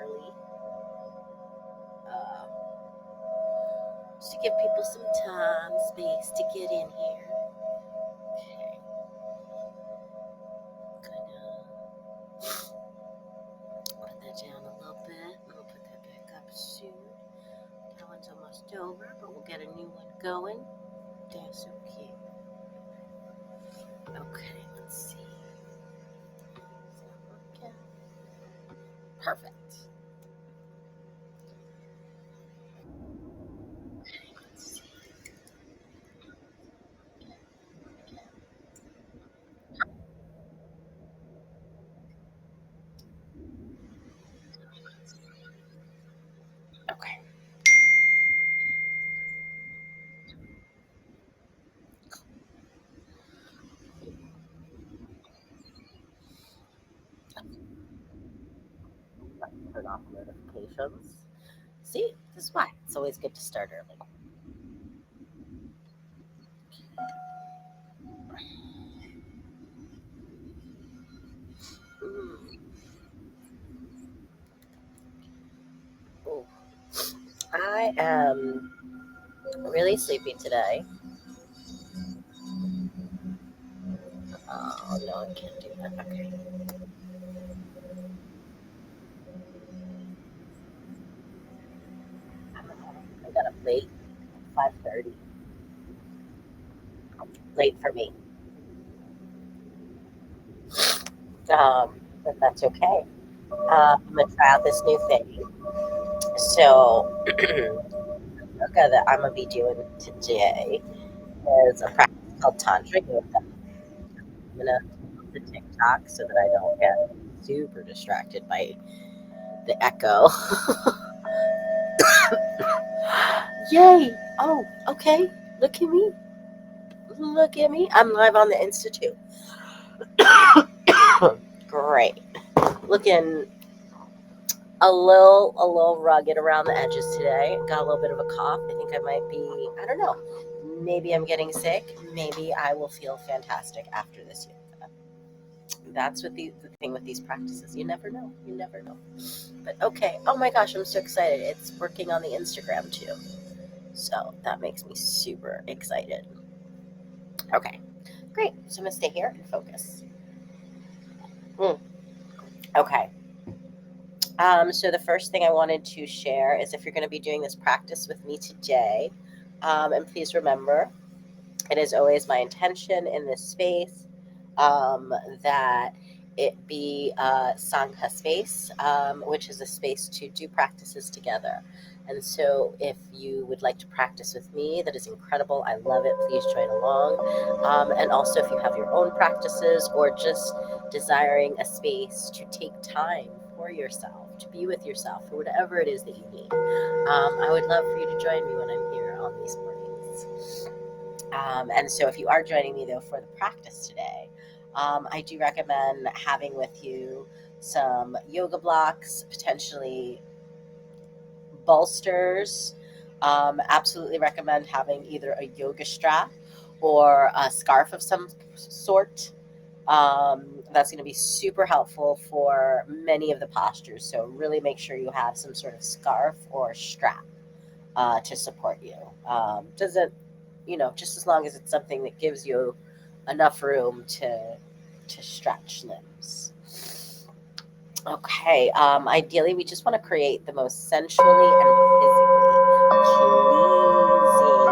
early, um, just to give people some time, space to get in here. Okay, gonna put that down a little bit. We'll put that back up soon. That one's almost over, but we'll get a new one going. That's so cute. Okay, let's see. Is that working? Perfect. Okay, let's see. Okay. Turn off notifications. See, this is why it's always good to start early. Mm. Oh, I am really sleepy today. Oh no, I can't do that. Okay. I got up late, 5:30. Late for me. But that's okay. I'm gonna try out this new thing. So, yoga that I'm gonna be doing today is a practice called Tantra yoga. I'm gonna put the TikTok so that I don't get super distracted by the echo. Yay! Oh, okay. Look at me. Look at me. I'm live on the Institute. Great. Looking a little rugged around the edges today. Got a little bit of a cough. I think I might be, I don't know. Maybe I'm getting sick. Maybe I will feel fantastic after this yoga. That's what the thing with these practices. You never know. You never know. But okay. Oh my gosh, I'm so excited. It's working on the Instagram too. So that makes me super excited. Okay. Great. So I'm gonna stay here and focus. Mm, okay. So the first thing I wanted to share is if you're going to be doing this practice with me today, and please remember, it is always my intention in this space that it be a Sangha space, which is a space to do practices together. And so, if you would like to practice with me, that is incredible. I love it. Please join along. And also, if you have your own practices or just desiring a space to take time for yourself, to be with yourself, or whatever it is that you need, I would love for you to join me when I'm here on these mornings. And so, if you are joining me though for the practice today, I do recommend having with you some yoga blocks, potentially bolsters. Absolutely recommend having either a yoga strap or a scarf of some sort. That's going to be super helpful for many of the postures. So, really make sure you have some sort of scarf or strap to support you. Doesn't, just as long as it's something that gives you enough room to stretch limbs. Okay. Ideally, we just want to create the most sensually and physically pleasing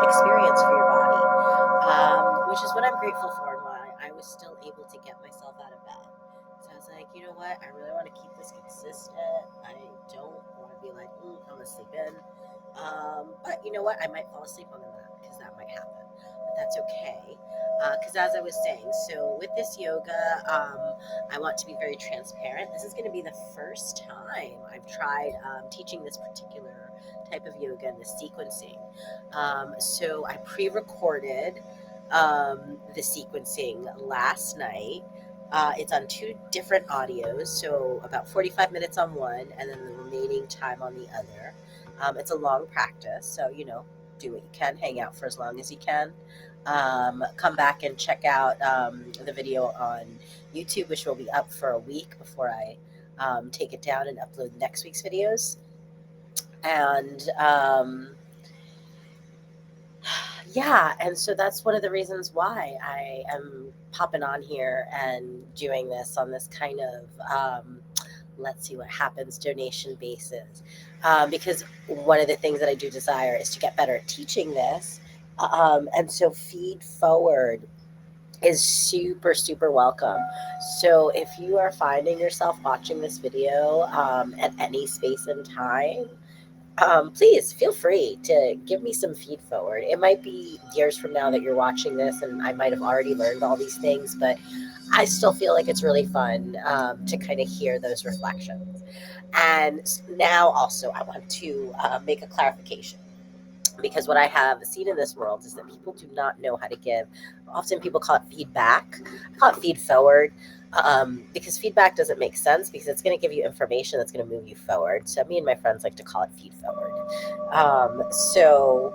experience for your body, which is what I'm grateful for and why I was still able to get myself out of bed. So I was like, you know what? I really want to keep this consistent. I don't want to be like, I'm going to sleep in. But you know what? I might fall asleep on the mat because that might happen. But that's okay. Because as I was saying, so with this yoga, I want to be very transparent. This is going to be the first time I've tried teaching this particular type of yoga and the sequencing. So I pre-recorded the sequencing last night. It's on two different audios, so about 45 minutes on one and then the remaining time on the other. It's a long practice, so do what you can, hang out for as long as you can. Come back and check out the video on YouTube, which will be up for a week before I take it down and upload next week's videos. And yeah, and so that's one of the reasons why I am popping on here and doing this on this kind of let's see what happens donation basis, because one of the things that I do desire is to get better at teaching this, and so feed forward is super super welcome. So if you are finding yourself watching this video at any space and time, please feel free to give me some feed forward. It might be years from now that you're watching this, and I might have already learned all these things, but I still feel like it's really fun to kind of hear those reflections. And now, also, I want to make a clarification, because what I have seen in this world is that people do not know how to give. Often people call it feedback. I call it feed forward, because feedback doesn't make sense, because it's going to give you information that's going to move you forward. So me and my friends like to call it feed forward. So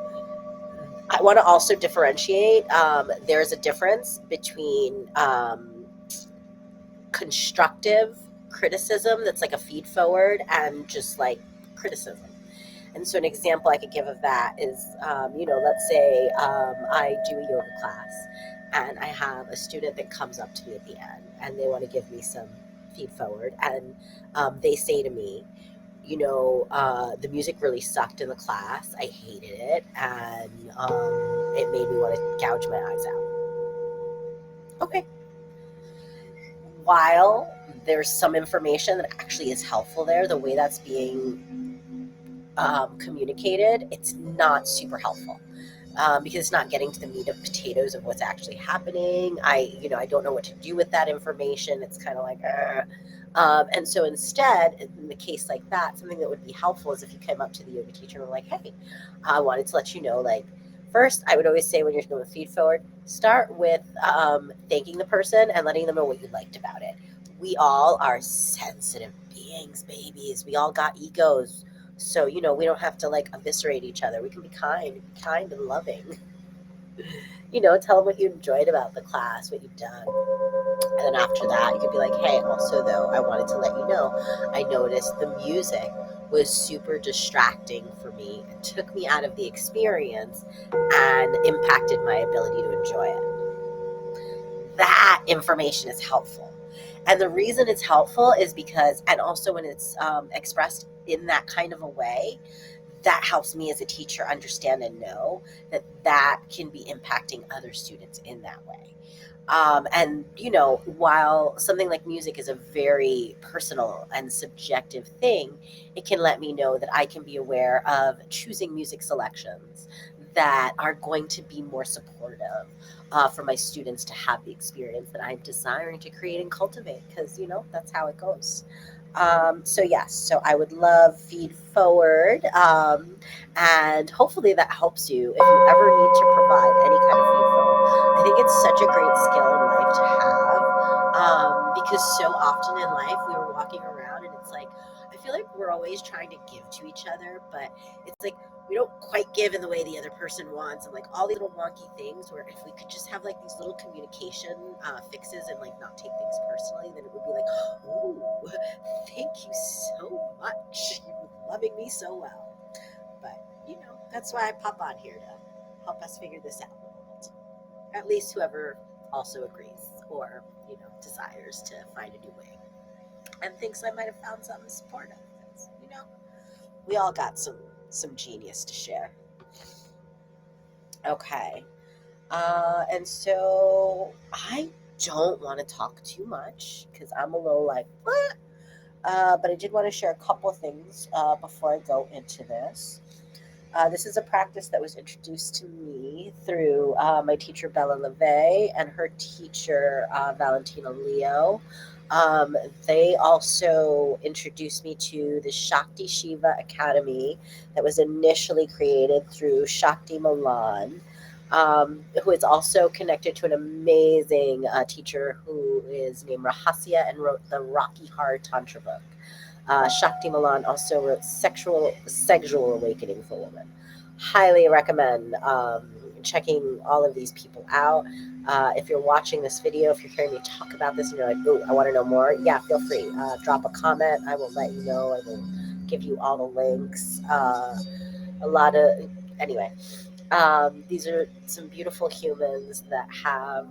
I want to also differentiate. There's a difference between constructive criticism that's like a feed forward, and just like criticism. And so an example I could give of that is, let's say I do a yoga class and I have a student that comes up to me at the end and they want to give me some feed forward. And they say to me, the music really sucked in the class. I hated it. And it made me want to gouge my eyes out. Okay. While there's some information that actually is helpful there, the way that's being communicated, it's not super helpful, because it's not getting to the meat of potatoes of what's actually happening. I don't know what to do with that information. It's kind of like, and so instead, in the case like that, something that would be helpful is if you came up to the yoga teacher and were like, hey, I wanted to let you know, like, first, I would always say when you're doing feed forward, start with thanking the person and letting them know what you liked about it. We all are sensitive beings, babies. We all got egos. So, we don't have to like eviscerate each other. We can be kind and loving. Tell them what you enjoyed about the class, what you've done. And then after that, you could be like, hey, also though, I wanted to let you know, I noticed the music was super distracting for me. It took me out of the experience and impacted my ability to enjoy it. That information is helpful. And the reason it's helpful is because, and also when it's expressed in that kind of a way, that helps me as a teacher understand and know that that can be impacting other students in that way. And, while something like music is a very personal and subjective thing, it can let me know that I can be aware of choosing music selections that are going to be more supportive for my students to have the experience that I'm desiring to create and cultivate, because, that's how it goes. So yes, so I would love feed forward, and hopefully that helps you if you ever need to provide any kind of feed forward. I think it's such a great skill in life to have, because so often in life we were walking around and it's like, I feel like we're always trying to give to each other, but it's like we don't quite give in the way the other person wants, and like all these little wonky things, where if we could just have like these little communication fixes and like not take things personally, then it would be like, oh, thank you so much. You're loving me so well. But, that's why I pop on here to help us figure this out. At least whoever also agrees or, desires to find a new way and thinks I might have found something supportive. Because, we all got some genius to share. Okay. And so I don't want to talk too much because I'm a little like, what? But I did want to share a couple of things before I go into this. This is a practice that was introduced to me through my teacher, Bella LeVay, and her teacher, Valentina Leo. They also introduced me to the Shakti Shiva Academy that was initially created through Shakti Milan, who is also connected to an amazing teacher who is named Rahasya and wrote the Rocky Hard Tantra book. Shakti Milan also wrote Sexual Awakening for Women. Highly recommend checking all of these people out. If you're watching this video, if you're hearing me talk about this and you're like, "Ooh, I want to know more," yeah, feel free. Drop a comment. I will let you know. I will give you all the links. A lot of anyway. These are some beautiful humans that have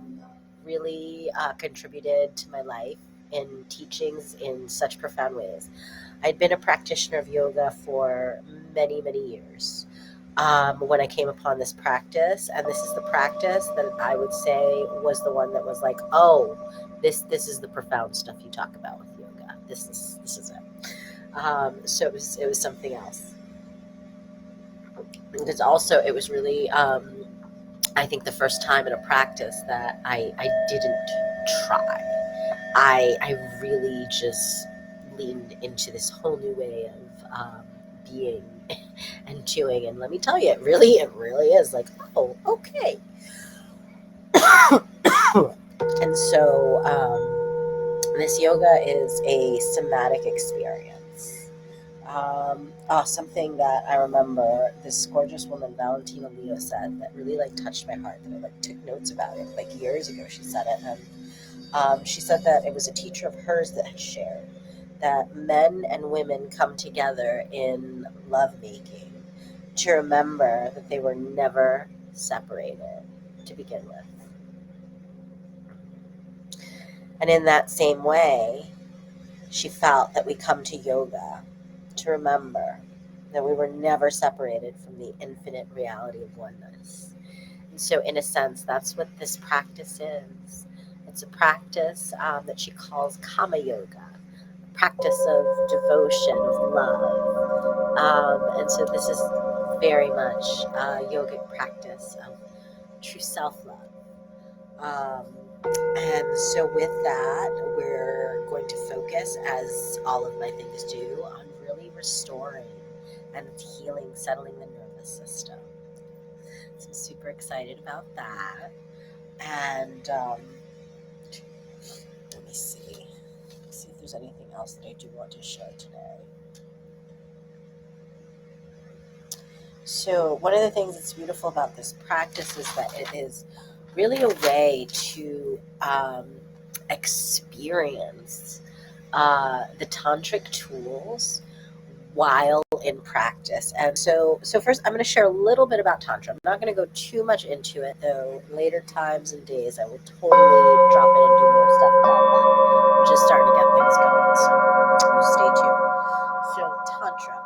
really contributed to my life in teachings in such profound ways. I'd been a practitioner of yoga for many, many years when I came upon this practice, and this is the practice that I would say was the one that was like, oh, this is the profound stuff you talk about with yoga. This is it. So it was something else. Because also it was really I think the first time in a practice that I didn't try. I really just leaned into this whole new way of being and doing. And let me tell you, it really is like, oh, okay. And so this yoga is a somatic experience. Something that I remember this gorgeous woman, Valentina Leo, said that really like touched my heart. That I like took notes about it like years ago. She said it, and she said that it was a teacher of hers that had shared that men and women come together in lovemaking to remember that they were never separated to begin with. And in that same way, she felt that we come to yoga to remember that we were never separated from the infinite reality of oneness. And so, in a sense, that's what this practice is. It's a practice that she calls Kama Yoga, a practice of devotion, of love. And so, this is very much a yogic practice of true self love. Um, and so, with that, we're going to focus, as all of my things do, on really restoring and healing, settling the nervous system. So, I'm super excited about that. And let me see. See if there's anything else that I do want to share today. So, one of the things that's beautiful about this practice is that it is really a way to experience the tantric tools while in practice. And so first, I'm going to share a little bit about Tantra. I'm not going to go too much into it, though. Later times and days, I will totally drop in and do more stuff about that. I'm just starting to get things going, so stay tuned. So, Tantra.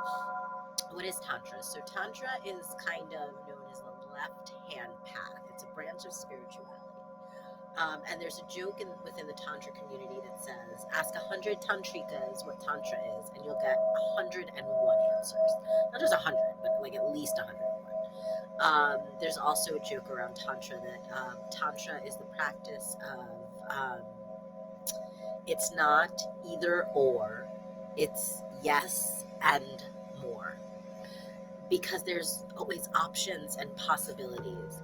What is Tantra? So, Tantra is kind of known as the left-hand path. It's a branch of spirituality. And there's a joke within the Tantra community that says, ask 100 Tantrikas what Tantra is, and you'll get 101 answers. Not just 100, but like at least 101. There's also a joke around Tantra that Tantra is the practice of, it's not either or, it's yes and more. Because there's always options and possibilities.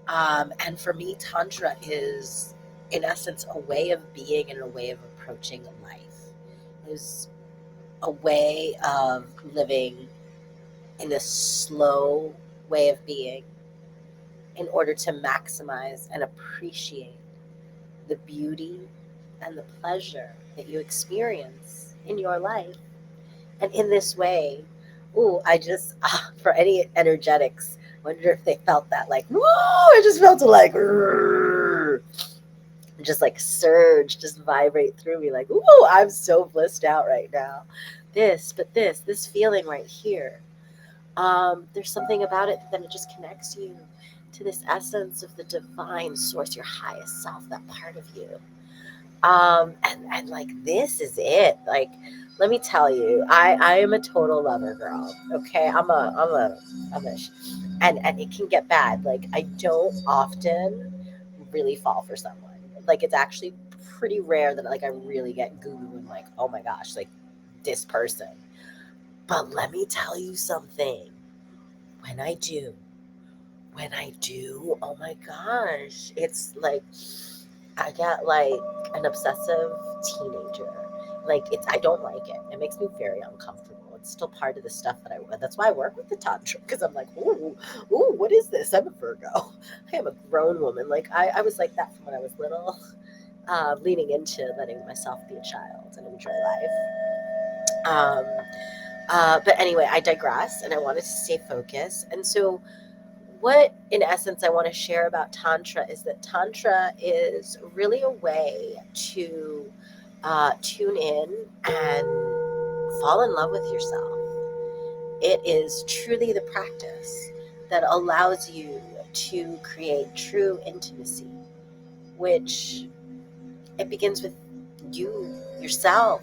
And for me, Tantra is, in essence, a way of being and a way of approaching life. It is a way of living in a slow way of being in order to maximize and appreciate the beauty and the pleasure that you experience in your life. And in this way, for any energetics, wonder if they felt that, like, whoa, I just felt it like, just like surge, just vibrate through me, like, ooh, I'm so blissed out right now. This feeling right here. There's something about it that it just connects you to this essence of the divine source, your highest self, that part of you. And like, this is it. Like, let me tell you, I am a total lover girl. Okay. And it can get bad. Like, I don't often really fall for someone. Like, it's actually pretty rare that like I really get goo and like, oh my gosh, like this person. But let me tell you something. When I do, oh my gosh, it's like I get like an obsessive teenager. Like, I don't like it. It makes me very uncomfortable. it's still part of the stuff that's why I work with the Tantra, because I'm like, ooh, what is this? I'm a Virgo. I am a grown woman. Like, I was like that from when I was little, leaning into letting myself be a child and enjoy life. But anyway, I digress, and I wanted to stay focused. And so, what in essence I want to share about Tantra is that Tantra is really a way to tune in and fall in love with yourself. It is truly the practice that allows you to create true intimacy, which it begins with you, yourself.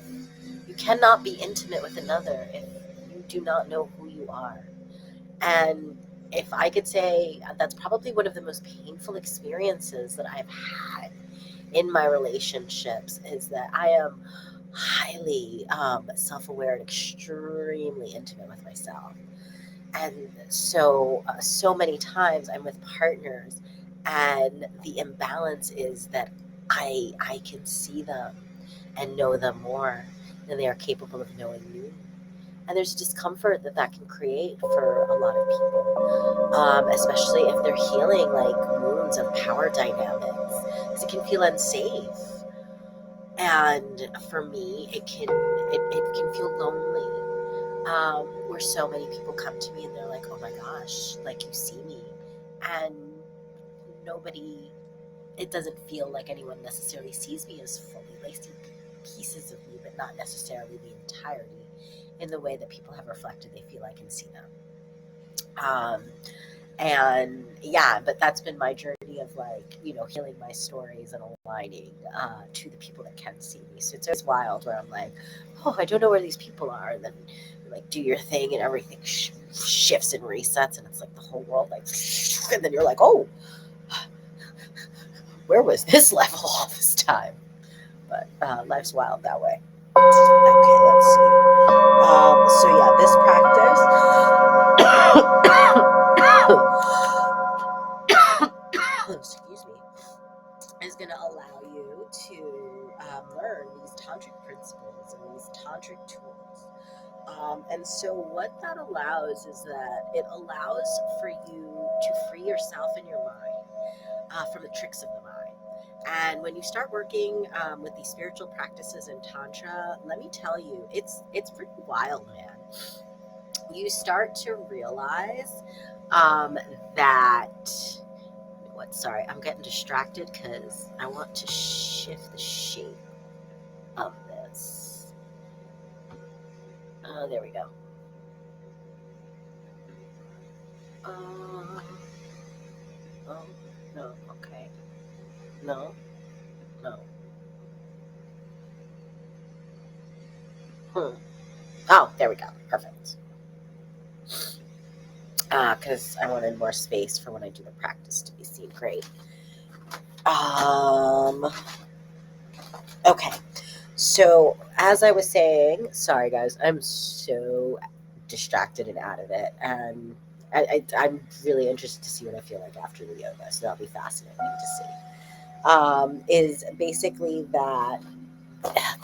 You cannot be intimate with another if you do not know who you are. And if I could say, that's probably one of the most painful experiences that I've had in my relationships, is that I am highly self-aware and extremely intimate with myself. And so many times I'm with partners, and the imbalance is that I can see them and know them more than they are capable of knowing me. And there's discomfort that can create for a lot of people, especially if they're healing like wounds of power dynamics, because it can feel unsafe. And for me, it can feel lonely, where so many people come to me and they're like, oh my gosh, like, you see me, and nobody, it doesn't feel like anyone necessarily sees me as fully. They see pieces of me, but not necessarily the entirety in the way that people have reflected they feel I can see them. And yeah, but that's been my journey of, like, healing my stories and aligning to the people that can see me. So it's always wild where I'm like, oh, I don't know where these people are. And then you, like, do your thing and everything shifts and resets, and it's like the whole world, like, and then you're like, oh, where was this level all this time? But life's wild that way. Okay, let's see. So yeah, this practice excuse me, is going to allow you to learn these tantric principles and these tantric tools. And so what that allows is that it allows for you to free yourself and your mind from the tricks of the mind. And when you start working with these spiritual practices in Tantra, let me tell you, it's pretty wild, man. You start to realize that sorry, I'm getting distracted because I want to shift the shape of this. Oh, there we go. Oh, no, okay. No. Oh, there we go. Perfect. Because I wanted more space for when I do the practice to be seen. Great. Okay. So, as I was saying, sorry guys, I'm so distracted and out of it. And I'm really interested to see what I feel like after the yoga. So, that'll be fascinating to see. Is basically that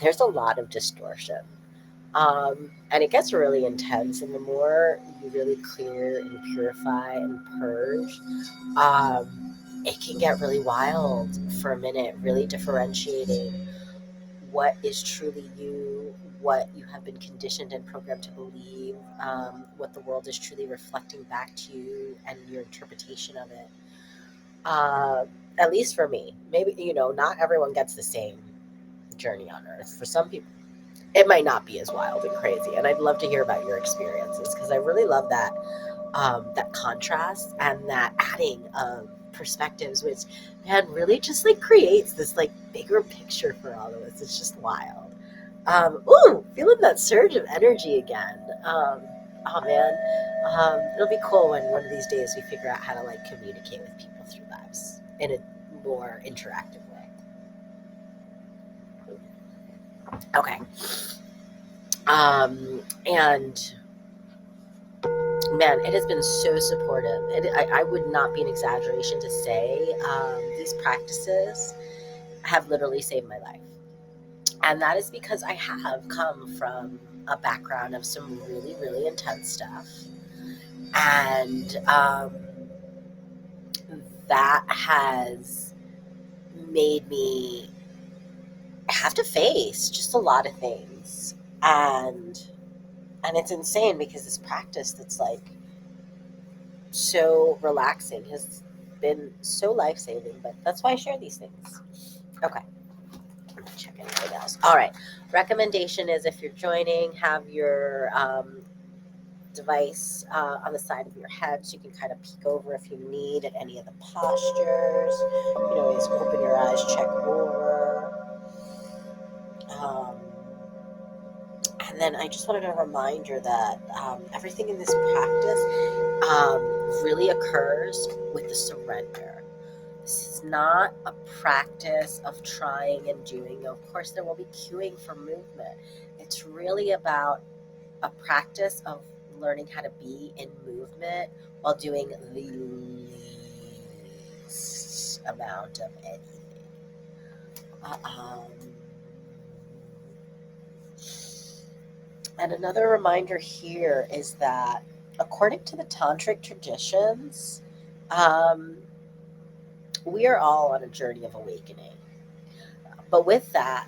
there's a lot of distortion. And it gets really intense. And the more you really clear and purify and purge, it can get really wild for a minute, really differentiating what is truly you, what you have been conditioned and programmed to believe, what the world is truly reflecting back to you, and your interpretation of it. At least for me, maybe, not everyone gets the same journey on earth. For some people, it might not be as wild and crazy. And I'd love to hear about your experiences, because I really love that contrast and that adding of perspectives, which, man, really just like creates this like bigger picture for all of us. It's just wild. Feeling that surge of energy again. Oh man, it'll be cool when one of these days we figure out how to like communicate with people through lives in a more interactive way. Okay. And man, it has been so supportive. I would not be an exaggeration to say these practices have literally saved my life. And that is because I have come from a background of some really, really intense stuff. And that has made me have to face just a lot of things. And it's insane because this practice that's like so relaxing has been so life-saving, but that's why I share these things. Okay. Check anything else. All right. Recommendation is if you're joining, have your device on the side of your head so you can kind of peek over if you need at any of the postures. You can always open your eyes, check over. Um, and then I just wanted a reminder that everything in this practice really occurs with the surrender. This is not a practice of trying and doing. Of course, there will be cueing for movement. It's really about a practice of learning how to be in movement while doing the least amount of anything. And another reminder here is that according to the tantric traditions, we are all on a journey of awakening. But with that,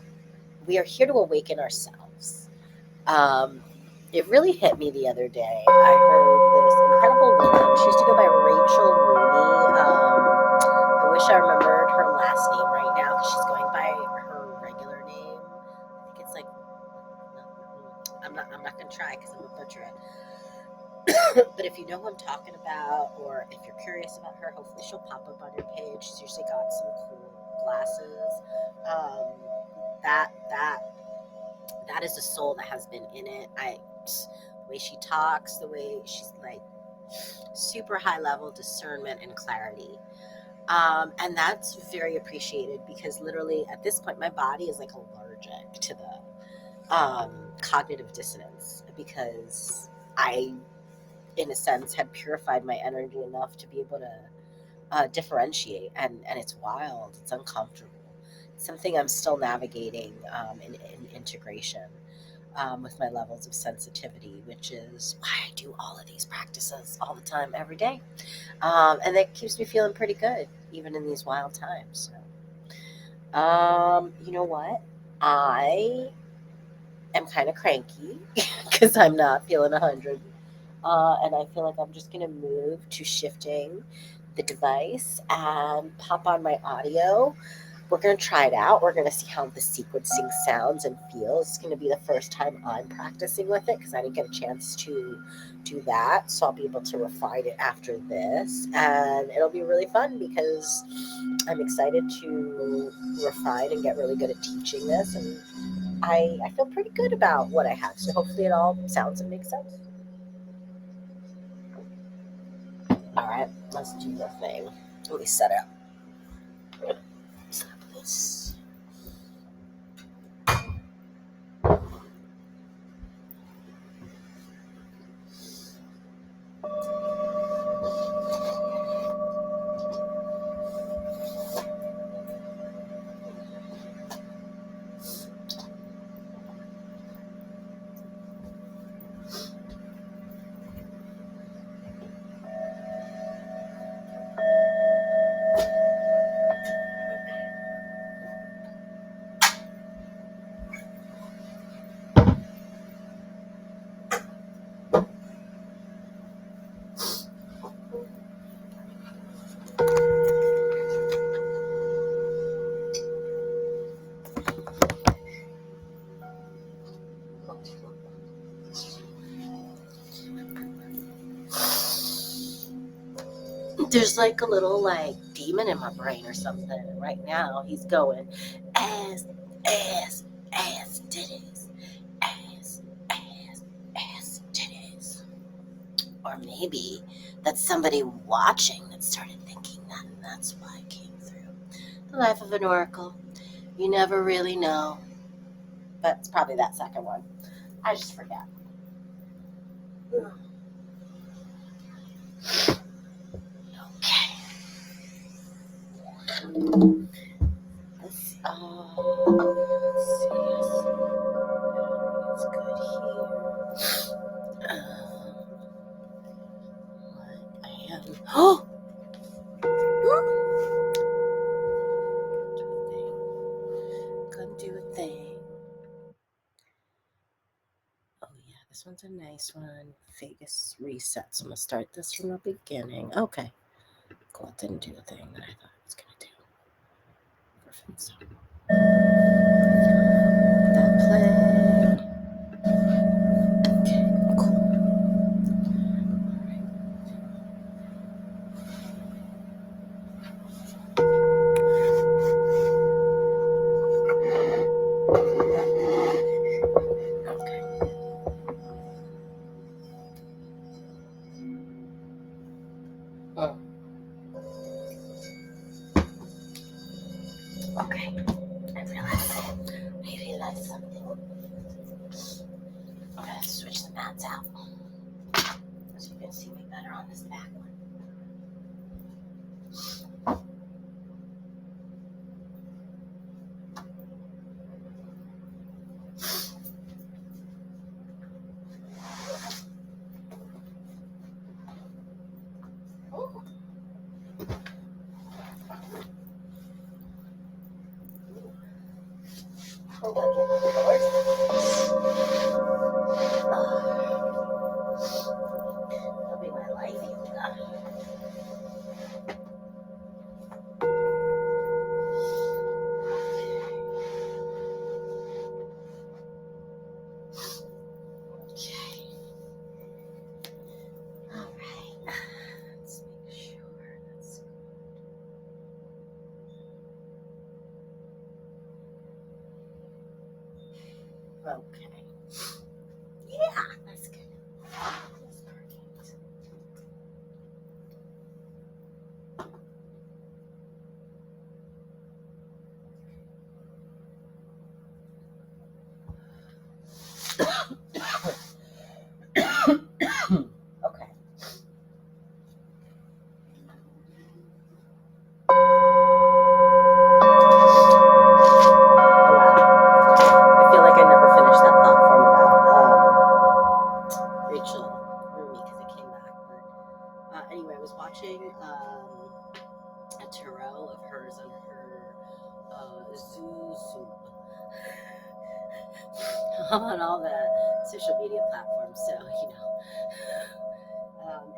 we are here to awaken ourselves. Um, it really hit me the other day. I heard this incredible woman. She used to go by Rachel Rooney. I wish I remembered her last name right now because she's going by her regular name. I think it's like I'm not gonna try because I'm gonna butcher it. But if you know who I'm talking about, or if you're curious about her, hopefully she'll pop up on your page. She's usually got some cool glasses. Um, that is a soul that has been in it. The way she talks, the way she's like super high level discernment and clarity. And that's very appreciated because literally at this point, my body is like allergic to the cognitive dissonance because I, in a sense, had purified my energy enough to be able to differentiate. And it's wild, it's uncomfortable. It's something I'm still navigating in integration. With my levels of sensitivity, which is why I do all of these practices all the time, every day. And that keeps me feeling pretty good, even in these wild times. So, you know what? I am kind of cranky because I'm not feeling 100. And I feel like I'm just going to move to shifting the device and pop on my audio. We're going to try it out. We're going to see how the sequencing sounds and feels. It's going to be the first time I'm practicing with it because I didn't get a chance to do that. So I'll be able to refine it after this. And it'll be really fun because I'm excited to refine and get really good at teaching this. And I feel pretty good about what I have. So hopefully it all sounds and makes sense. All right, let's do the thing. Let me set it up. Set up this. There's like a little like demon in my brain or something. And right now he's going ass, ass, ass, titties, ass, ass, ass, titties. Or maybe that's somebody watching that started thinking that, and that's why it came through. The life of an oracle. You never really know. But it's probably that second one. I just forget. Okay. Let's see. It's good here. again. Oh! Gonna do a thing. Oh yeah, this one's a nice one. Vegas reset. So I'm gonna start this from the beginning. Okay. Cool. It didn't do the thing that I thought it was gonna do. Perfect. So that play. Okay, cool. Okay. I realized something. I'm gonna switch the mats out so you can see me better on this back one. Hold that'll be my life yoga. Okay. All right. Let's make sure that's okay. Yeah, that's good. That's perfect. Okay. Oh wow. I feel like I never finished that thought form about Rachel Rumi because it came back. But anyway, I was watching a tarot of hers on her Zoom on all the social media platforms. So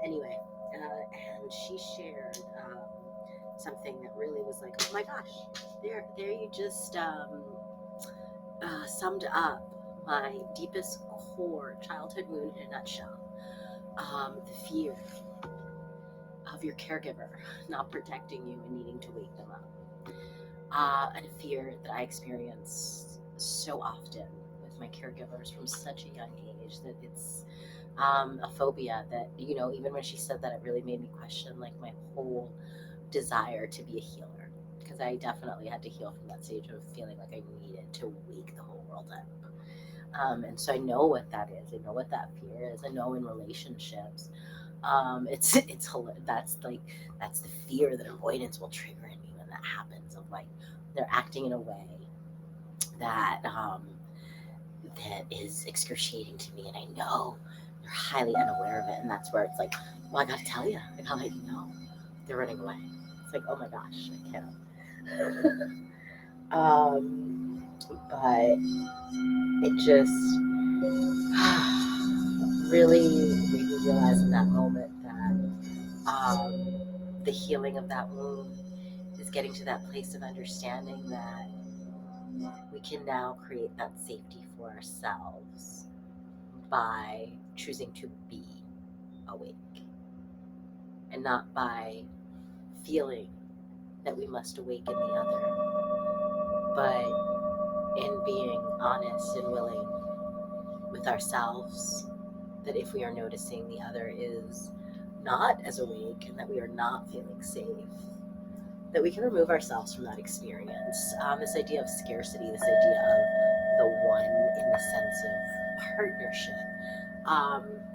anyway, and she shared something that really was like, oh my gosh, there you just summed up my deepest core childhood wound in a nutshell. The fear of your caregiver not protecting you and needing to wake them up. And a fear that I experience so often with my caregivers from such a young age that it's a phobia that, even when she said that, it really made me question like my whole desire to be a healer, because I definitely had to heal from that stage of feeling like I needed to wake the whole world up. And so I know what that is. I know what that fear is. I know in relationships, it's that's the fear that avoidance will trigger in me when that happens. Of like they're acting in a way that that is excruciating to me, and I know they're highly unaware of it, and that's where it's like, well, I gotta tell you, I gotta let you know they're running away. It's like, oh my gosh, I can't. But it just really made me realize in that moment that the healing of that wound is getting to that place of understanding that we can now create that safety for ourselves by choosing to be awake and not by feeling that we must awaken the other, but in being honest and willing with ourselves, that if we are noticing the other is not as awake and that we are not feeling safe, that we can remove ourselves from that experience. This idea of scarcity, this idea of the one in the sense of partnership,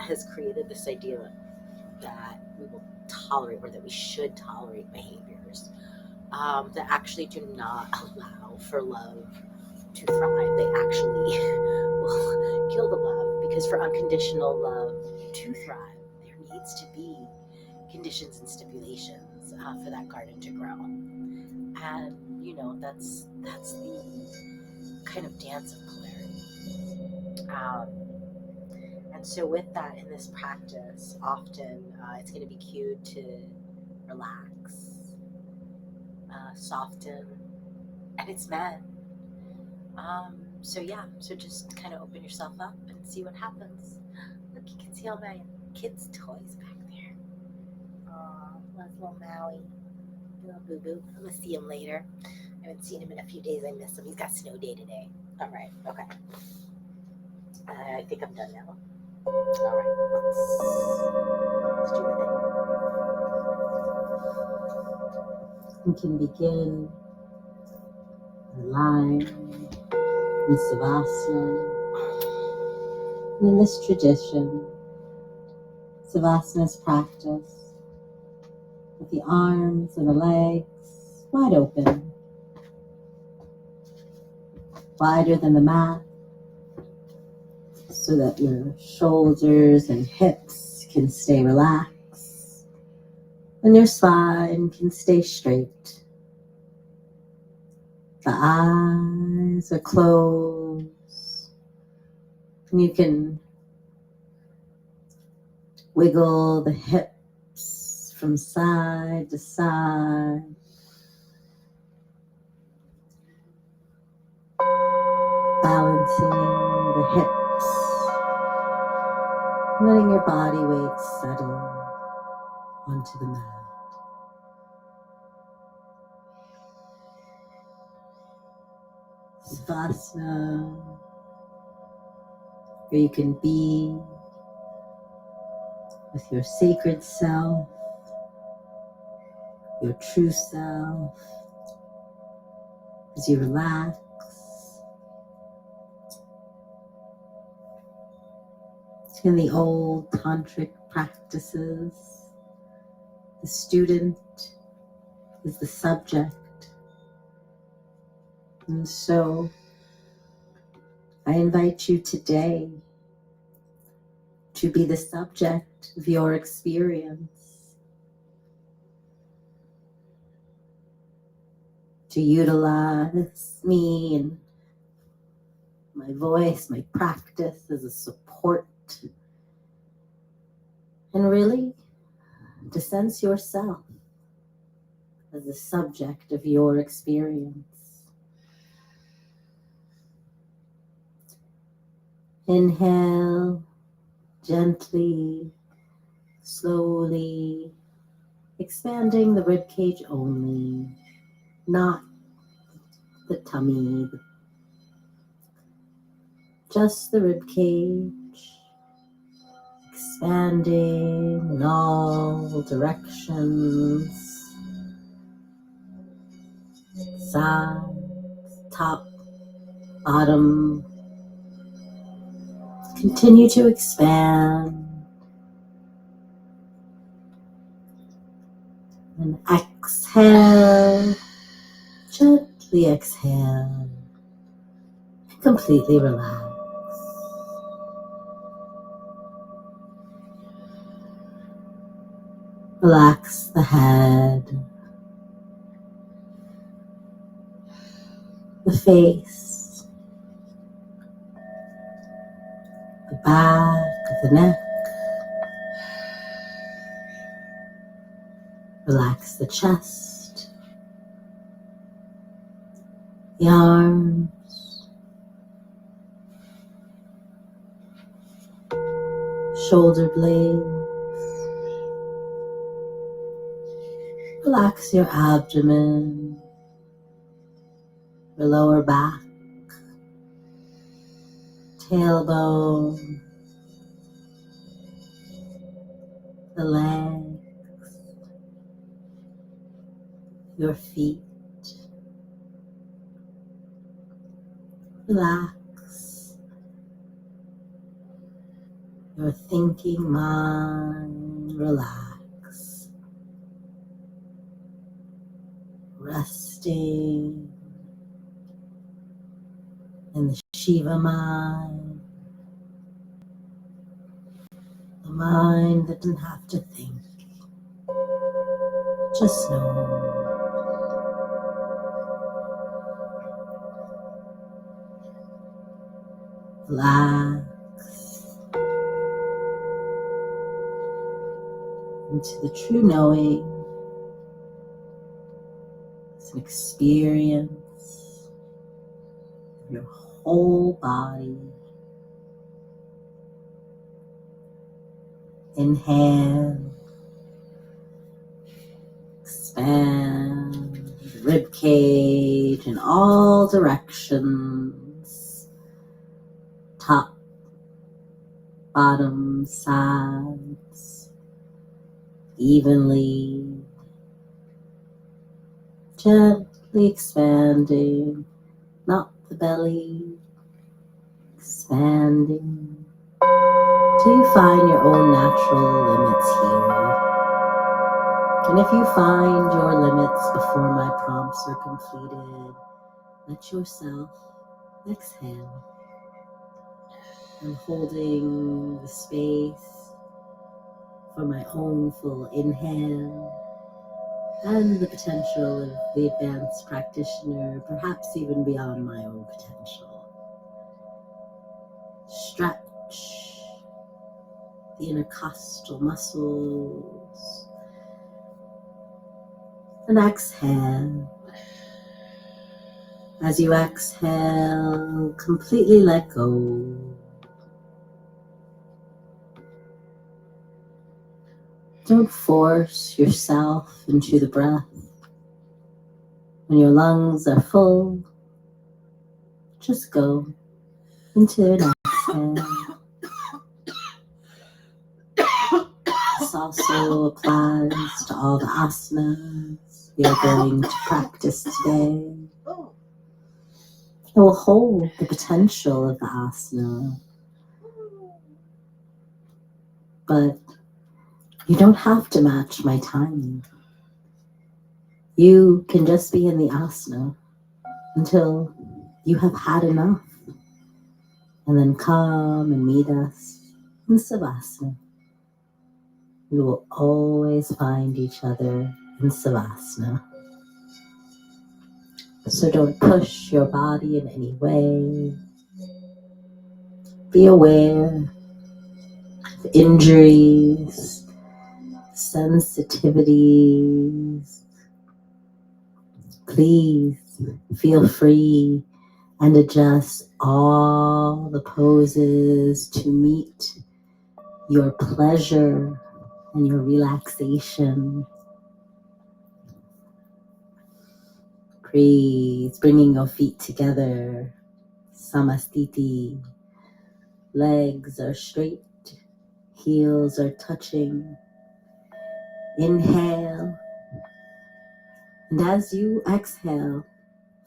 has created this idea that we will tolerate, or that we should tolerate behaviors that actually do not allow for love to thrive. They actually will kill the love, because for unconditional love to thrive, there needs to be conditions and stipulations for that garden to grow. And that's the kind of dance of polarity. And so with that, in this practice, often it's going to be cued to relax, soften, and it's meant. So just kind of open yourself up and see what happens. Look, you can see all my kids' toys back there. That's little Maui, little Boo Boo. I'm gonna see him later. I haven't seen him in a few days. I miss him. He's got snow day today. All right, okay. I think I'm done now. All right, let's do the thing. We can begin our line in Savasana. And in this tradition, Savasana is practiced with the arms and the legs wide open, wider than the mat, so that your shoulders and hips can stay relaxed and your spine can stay straight. The eyes are closed and you can wiggle the hips from side to side, balancing the hips, letting your body weight settle onto the mat. Savasana, where you can be with your sacred self, your true self, as you relax. In the old tantric practices, the student is the subject. And so I invite you today to be the subject of your experience, to utilize me and my voice, my practice as a support, and really to sense yourself as the subject of your experience. Inhale gently, slowly, expanding the ribcage only, not the tummy, just the ribcage, expanding in all directions, sides, top, bottom. Continue to expand and exhale, gently exhale, and completely relax. Relax the head, the face, the back of the neck. Relax the chest, the arms, shoulder blades. Relax your abdomen, your lower back, tailbone, the legs, your feet. Relax your thinking mind. Relax. Resting in the Shiva mind, the mind that doesn't have to think. Just know relax into the true knowing. It's an experience of your whole body. Inhale, expand the rib cage in all directions, top, bottom, sides, evenly, gently expanding, not the belly, expanding till you find your own natural limits here. And if you find your limits before my prompts are completed, let yourself exhale. I'm holding the space for my own full inhale and the potential of the advanced practitioner, perhaps even beyond my own potential. Stretch the intercostal muscles and exhale. As you exhale, completely let go. Don't force yourself into the breath. When your lungs are full, just go into an exhale. This also applies to all the asanas we are going to practice today. It will hold the potential of the asana, but you don't have to match my timing. You can just be in the asana until you have had enough, and then come and meet us in Savasana. We will always find each other in Savasana. So don't push your body in any way. Be aware of injuries, sensitivities. Please feel free and adjust all the poses to meet your pleasure and your relaxation. Breathe, bringing your feet together. Samastiti. Legs are straight, heels are touching. Inhale, and as you exhale,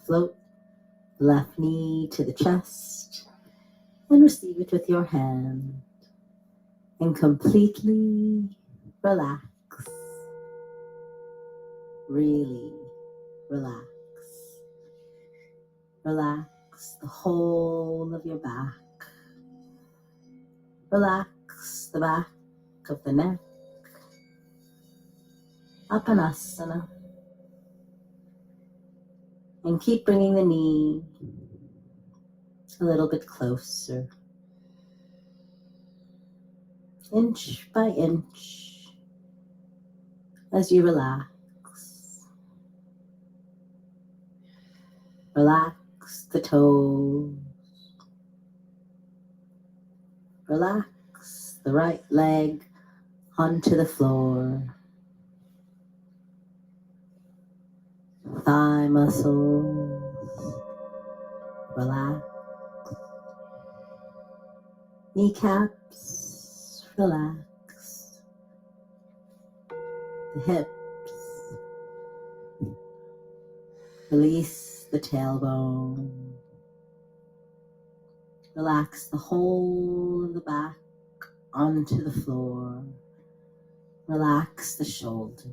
float the left knee to the chest and receive it with your hand. And completely relax. Really relax. Relax the whole of your back. Relax the back of the neck. Apanasana. And keep bringing the knee a little bit closer. Inch by inch as you relax. Relax the toes. Relax the right leg onto the floor. Thigh muscles. Relax. Kneecaps. Relax. The hips. Release the tailbone. Relax the whole of the back onto the floor. Relax the shoulder.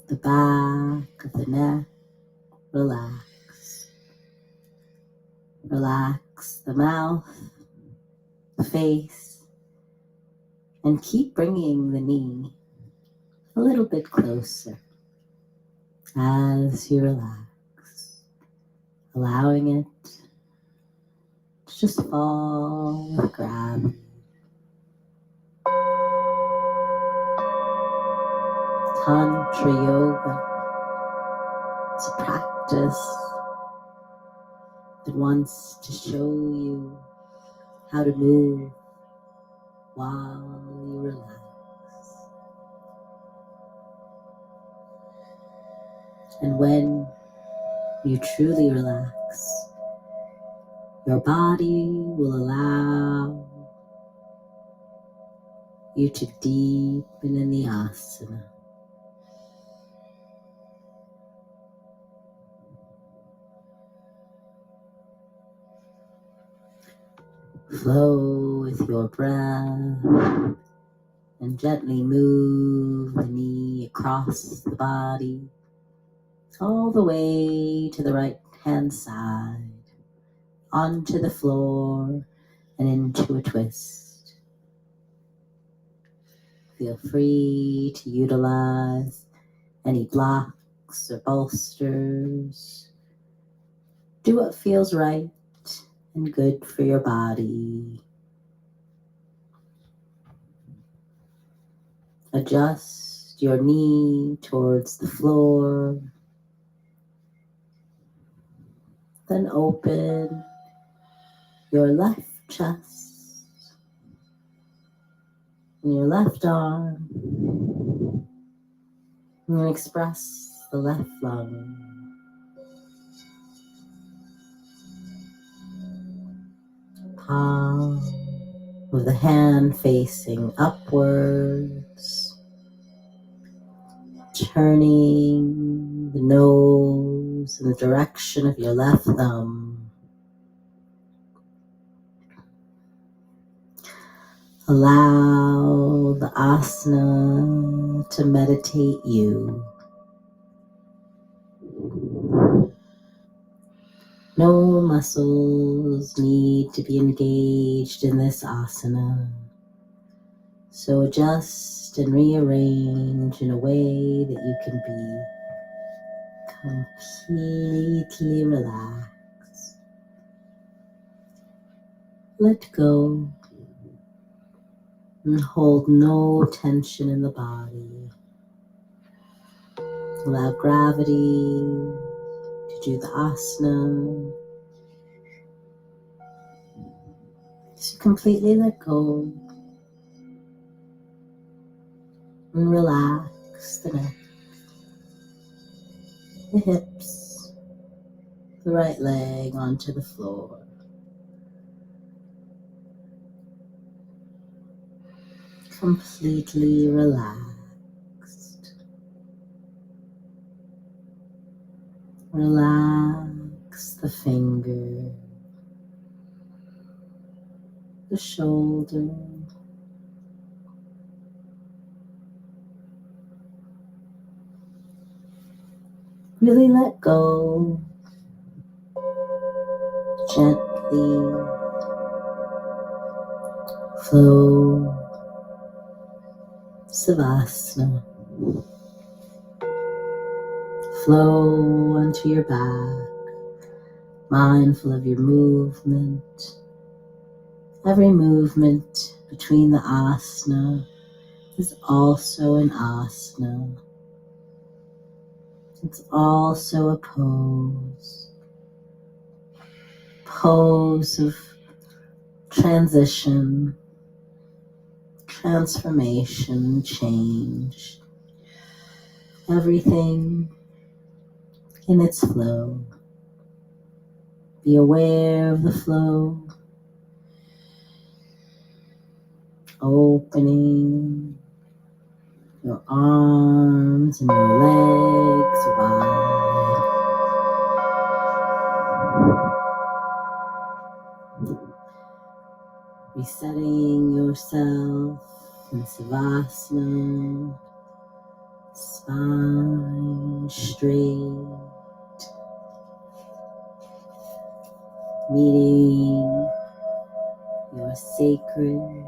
The back of the neck. Relax. Relax the mouth, the face, and keep bringing the knee a little bit closer as you relax, allowing it to just fall with gravity. Tantra yoga is a practice that wants to show you how to move while you relax. And when you truly relax, your body will allow you to deepen in the asana. Flow with your breath and gently move the knee across the body all the way to the right hand side, onto the floor and into a twist. Feel free to utilize any blocks or bolsters. Do what feels right and good for your body. Adjust your knee towards the floor. Then open your left chest and your left arm. And express the left lung. Palm of the hand facing upwards. Turning the nose in the direction of your left thumb. Allow the asana to meditate you. No muscles need to be engaged in this asana. So adjust and rearrange in a way that you can be completely relaxed. Let go and hold no tension in the body. Allow gravity to do the asana. So completely let go and relax the neck, the hips, the right leg onto the floor. Completely relaxed. Relax the finger, the shoulder, really let go gently. Flow Savasana. Flow onto your back, mindful of your movement. Every movement between the asana is also an asana. It's also a pose. Pose of transition, transformation, change. Everything in its flow. Be aware of the flow. Opening your arms and your legs wide. Resetting yourself in Savasana. Spine straight. Meeting your sacred,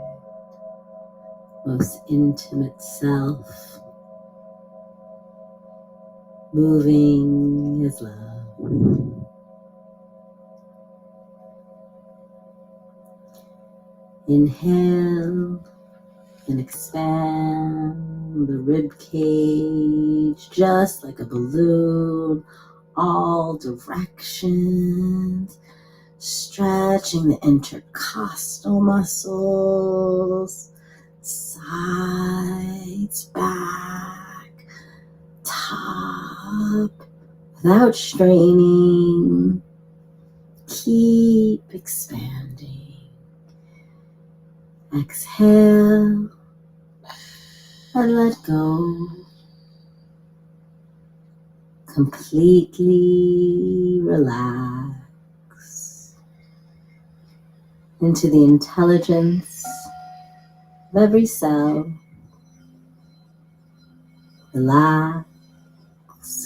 most intimate self. moving is love. Inhale and expand the rib cage just like a balloon, all directions, stretching the intercostal muscles, sides, back, top, without straining. Keep expanding. Exhale and let go. Completely relax into the intelligence of every cell. Relax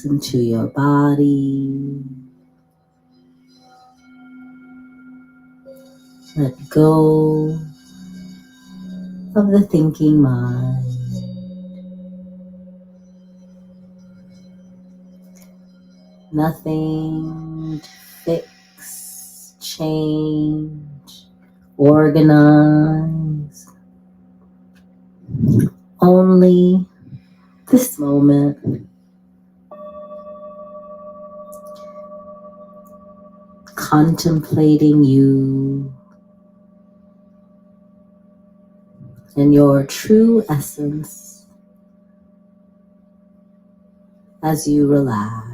into your body. Let go of the thinking mind. Nothing to fix, change, organize. Only this moment. Contemplating you and your true essence as you relax.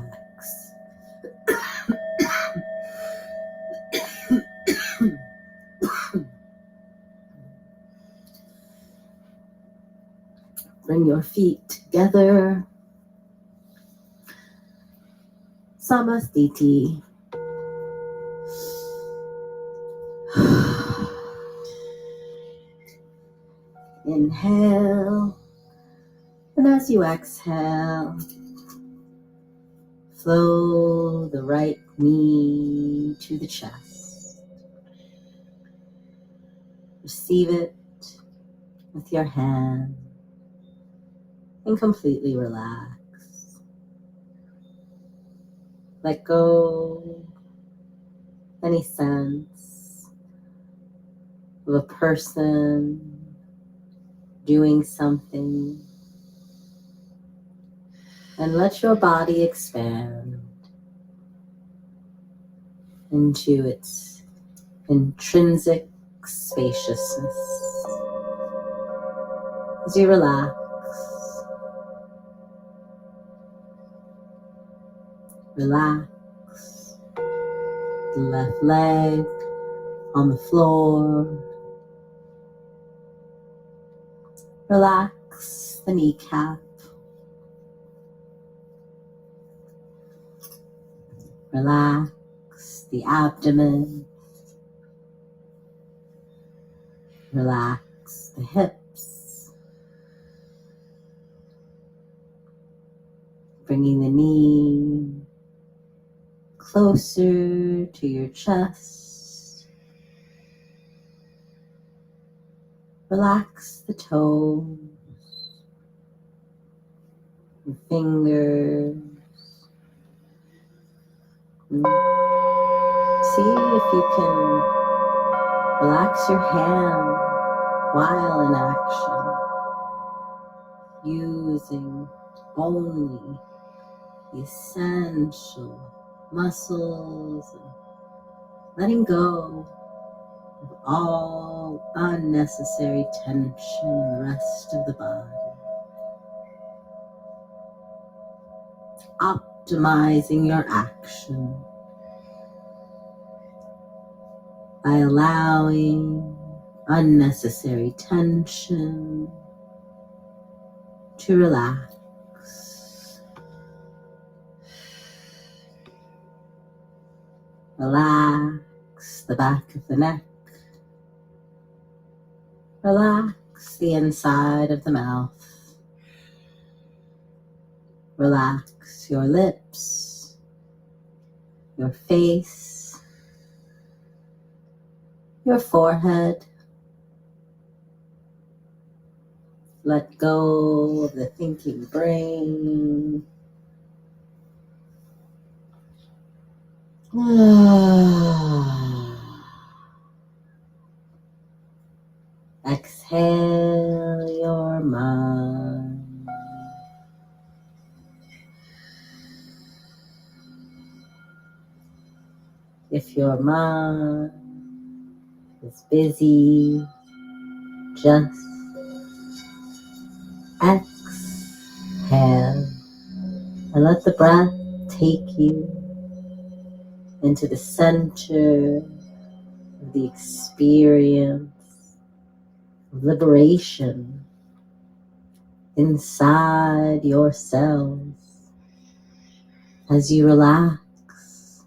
Bring your feet together. Samastiti. Inhale, and as you exhale, flow the right knee to the chest. Receive it with your hand and completely relax. Let go any sense of a person doing something, and let your body expand into its intrinsic spaciousness. As you relax, relax the left leg on the floor, relax the kneecap, relax the abdomen, relax the hips, bringing the knee closer to your chest. Relax the toes, your fingers. See if you can relax your hand while in action, using only the essential muscles, and letting go of all unnecessary tension in the rest of the body. Optimizing your action by allowing unnecessary tension to relax. Relax the back of the neck. Relax the inside of the mouth. Relax your lips, your face, your forehead. Let go of the thinking brain. Exhale your mind. If your mind is busy, just exhale and let the breath take you into the center of the experience of liberation inside your cells as you relax.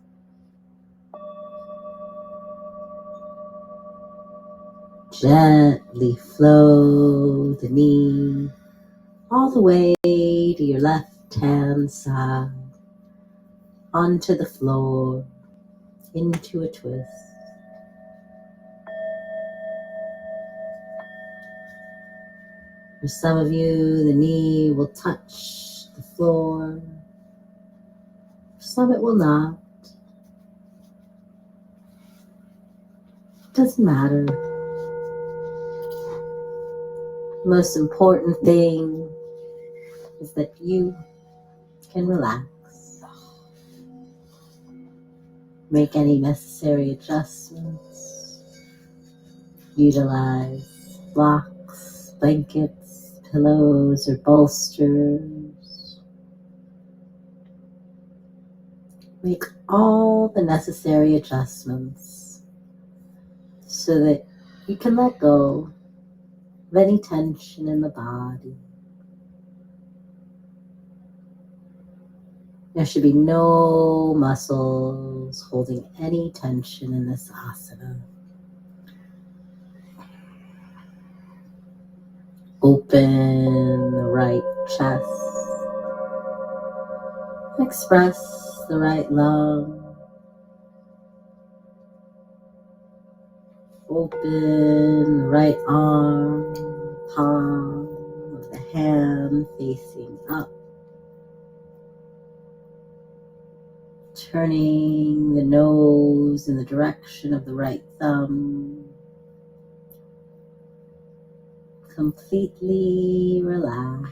Gently flow the knee all the way to your left hand side, onto the floor, into a twist. For some of you, the knee will touch the floor. For some, it will not. Doesn't matter. The most important thing is that you can relax. Make any necessary adjustments. Utilize blocks, blankets, pillows, or bolsters. Make all the necessary adjustments so that you can let go of any tension in the body. There should be no muscles holding any tension in this asana. Open the right chest. Express the right lung. Open the right arm, palm of the hand facing up. Turning the nose in the direction of the right thumb. Completely relax.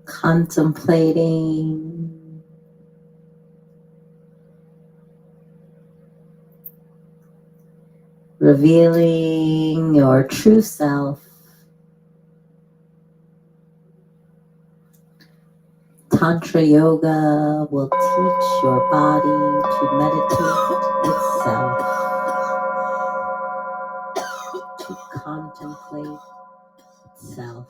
Contemplating revealing your true self. Tantra yoga will teach your body to meditate itself, to contemplate itself.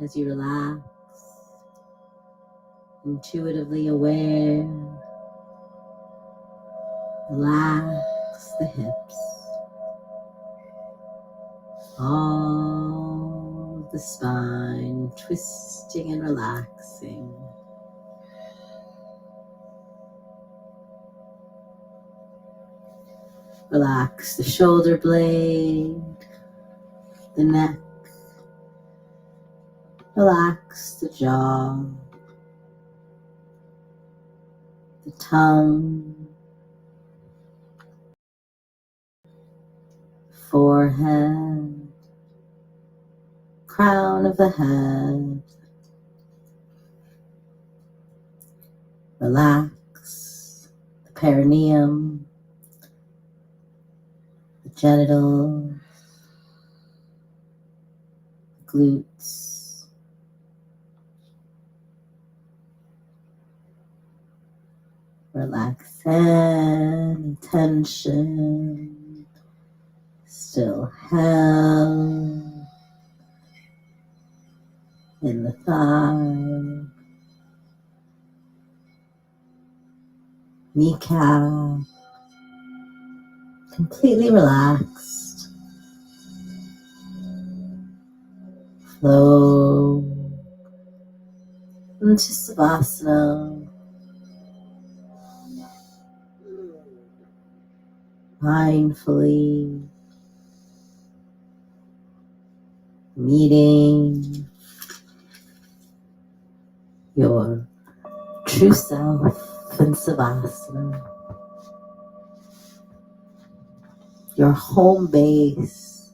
As you relax, intuitively aware, relax the hips, all of the spine, twisting and relaxing. Relax the shoulder blade, the neck, relax the jaw, the tongue, forehead, crown of the head. Relax the perineum, the genitals, the glutes. Relax any tension still held in the thigh, kneecap, completely relaxed. Flow into Savasana, mindfully meeting your true self in Savasana, your home base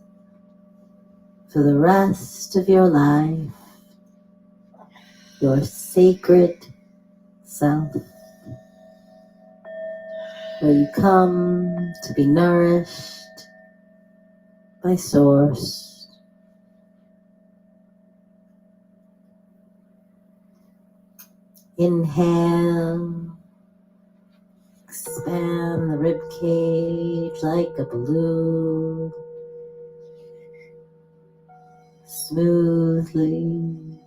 for the rest of your life, your sacred self, where you come to be nourished by Source. Inhale, expand the rib cage like a balloon, smoothly,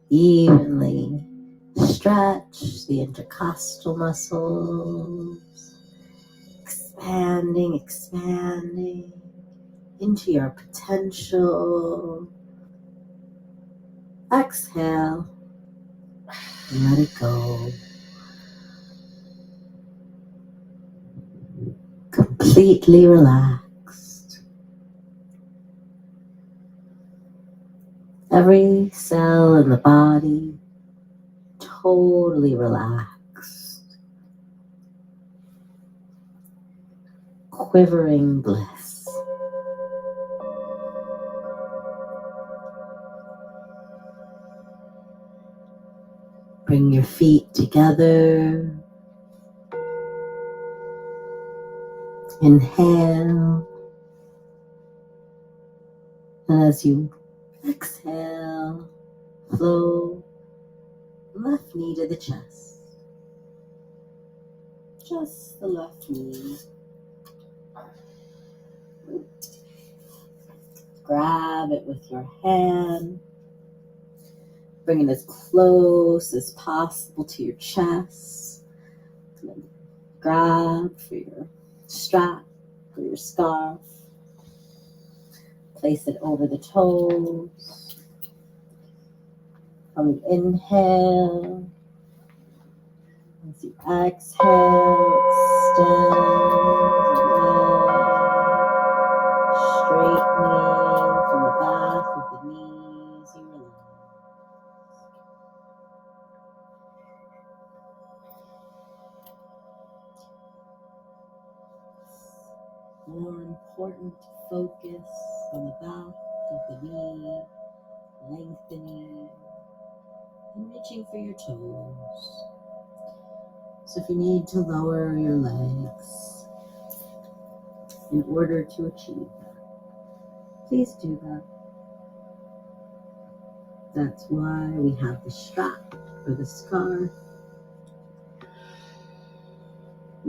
evenly stretch the intercostal muscles, expanding into your potential. Exhale and let it go. Completely relaxed. Every cell in the body totally relaxed. Quivering bliss. Bring your feet together. Inhale. And as you exhale, flow left knee to the chest. Just the left knee. Grab it with your hand. Bring it as close as possible to your chest. And then grab for your strap or your scarf. Place it over the toes. On the inhale, as you exhale, extend the leg, straightening from the back of the knees. You relax. More important to focus on the back of the knee, lengthening and reaching for your toes. So if you need to lower your legs in order to achieve that, please do that. That's why we have the strap or the scarf.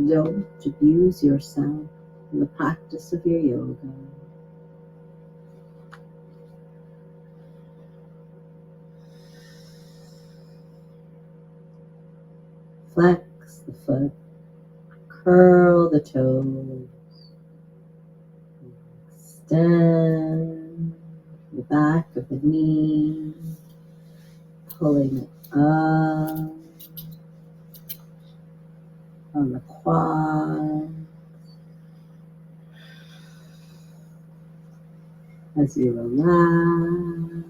Don't abuse yourself in the practice of your yoga. Flex the foot, curl the toes, extend the back of the knee, pulling it up on the quad. As you relax,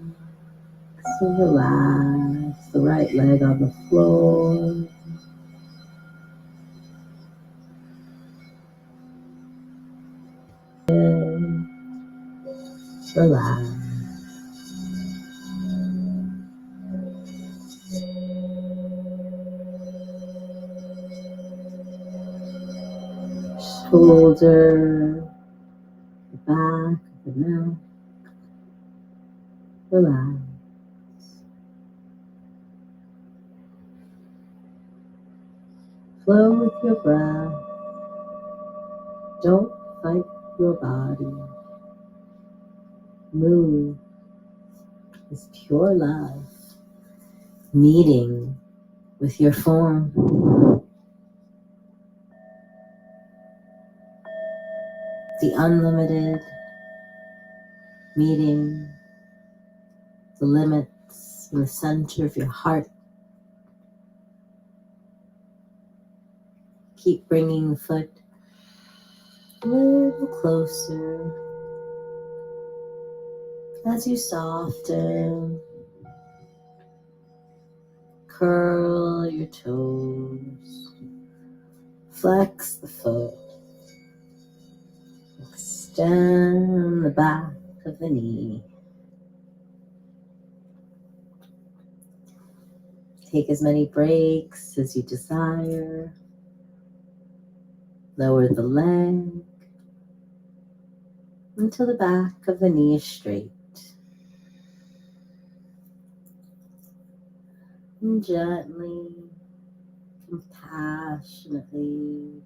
so relax the right leg on the floor. Relax. Shoulder, the back of the neck. Relax. Flow with your breath. Don't fight your body. Move is pure love, meeting with your form. The unlimited, meeting the limits in the center of your heart. Keep bringing the foot a little closer. As you soften, curl your toes, flex the foot, extend the back of the knee. Take as many breaks as you desire. Lower the leg until the back of the knee is straight. And gently, compassionately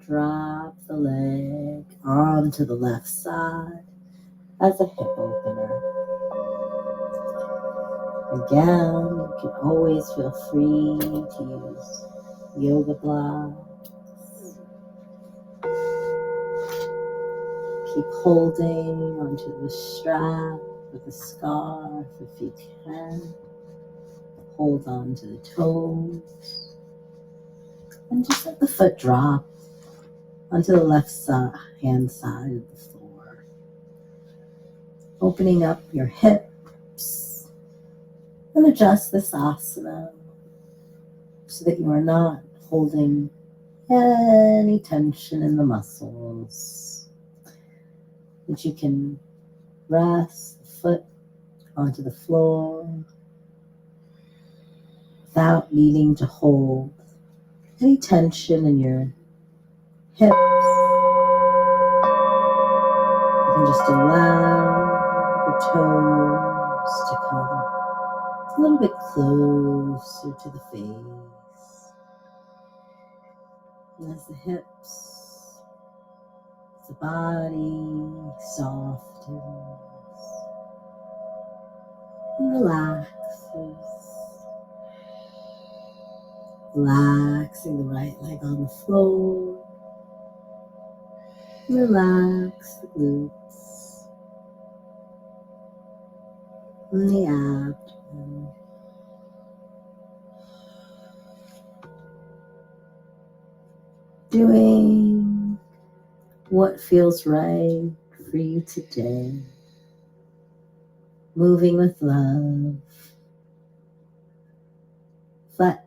drop the leg onto the left side as a hip opener. Again, you can always feel free to use yoga blocks. Keep holding onto the strap with the scarf if you can. Hold on to the toes. And just let the foot drop onto the left hand side of the floor. Opening up your hips and adjust this asana so that you are not holding any tension in the muscles. That you can rest the foot onto the floor without needing to hold any tension in your hips. You can just allow the toes to come a little bit closer to the face. And as the hips, the body softens and relaxes. Relaxing the right leg on the floor. Relax the glutes and the abdomen. Doing what feels right for you today. Moving with love. Flex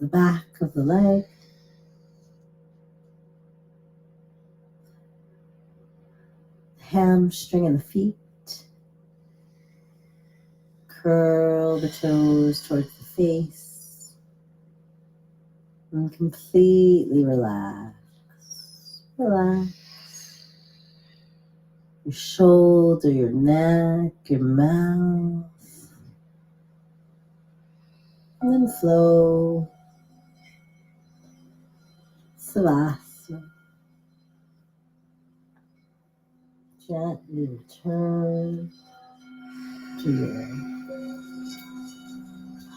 the back of the leg. The hamstring and the feet. Curl the toes towards the face. And completely relax. Relax. Your shoulder, your neck, your mouth. And then flow. Savasana. Gently return to your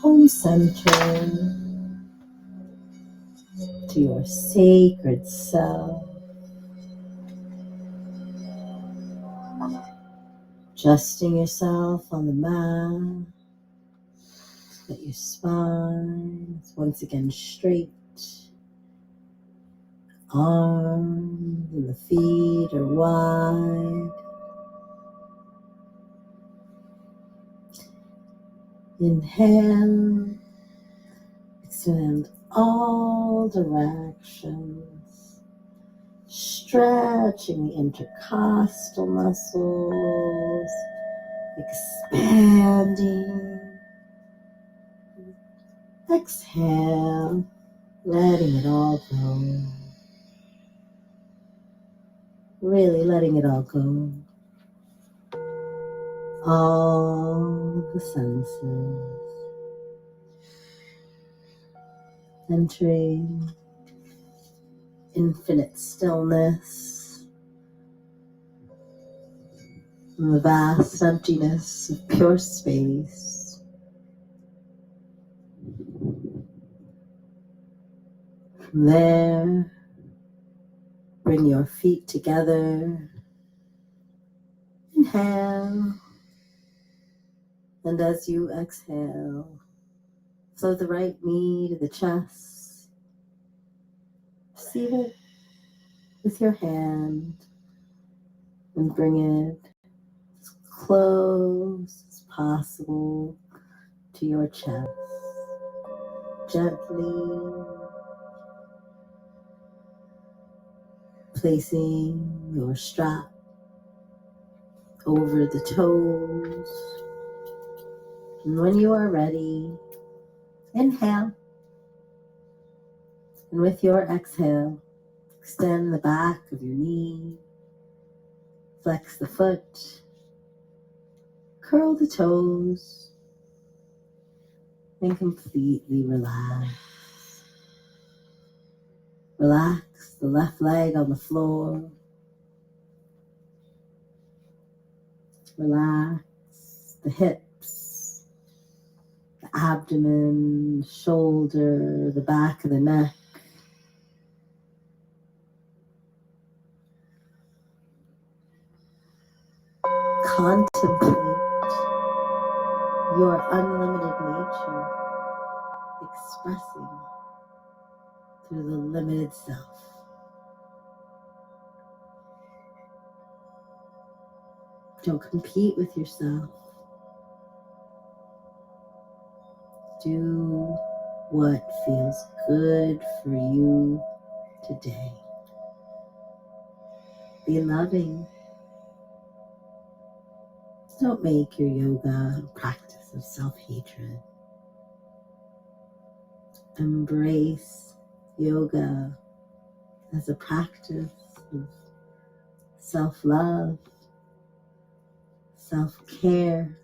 home center, to your sacred self. Adjusting yourself on the mat so that your spine is once again straight. Arms and the feet are wide. Inhale, extend all directions, stretching the intercostal muscles, expanding. Exhale, letting it all go. Really letting it all go. All of the senses. Entering infinite stillness and the vast emptiness of pure space. From there, bring your feet together. Inhale. And as you exhale, float the right knee to the chest. Receive it with your hand and bring it as close as possible to your chest. Gently placing your strap over the toes. And when you are ready, inhale. And with your exhale, extend the back of your knee, flex the foot, curl the toes, and completely relax. Relax the left leg on the floor. Relax the hips, the abdomen, shoulder, the back of the neck. Contemplate your unlimited nature expressing through the limited self. Don't compete with yourself. Do what feels good for you today. Be loving. Don't make your yoga a practice of self-hatred. Embrace yoga as a practice of self-love, self-care,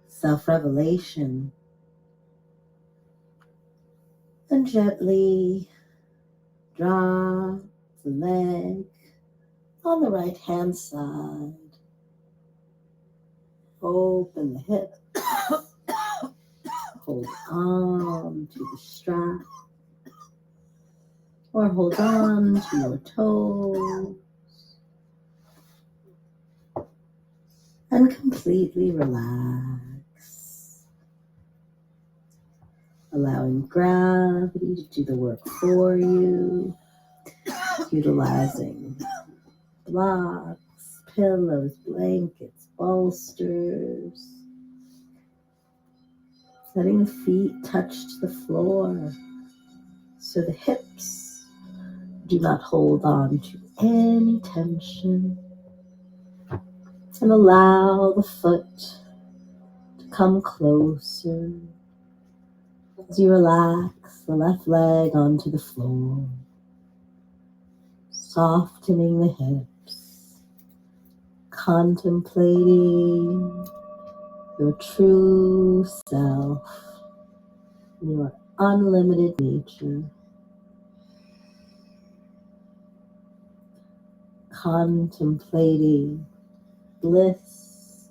self-revelation, and gently drop the leg on the right hand side. Open the hip. Hold on to the strap. Or hold on to your toes. And completely relax. Allowing gravity to do the work for you. Utilizing blocks, pillows, blankets, bolsters. Letting the feet touch to the floor so the hips do not hold on to any tension. And allow the foot to come closer as you relax the left leg onto the floor, softening the hips, contemplating your true self, your unlimited nature, contemplating bliss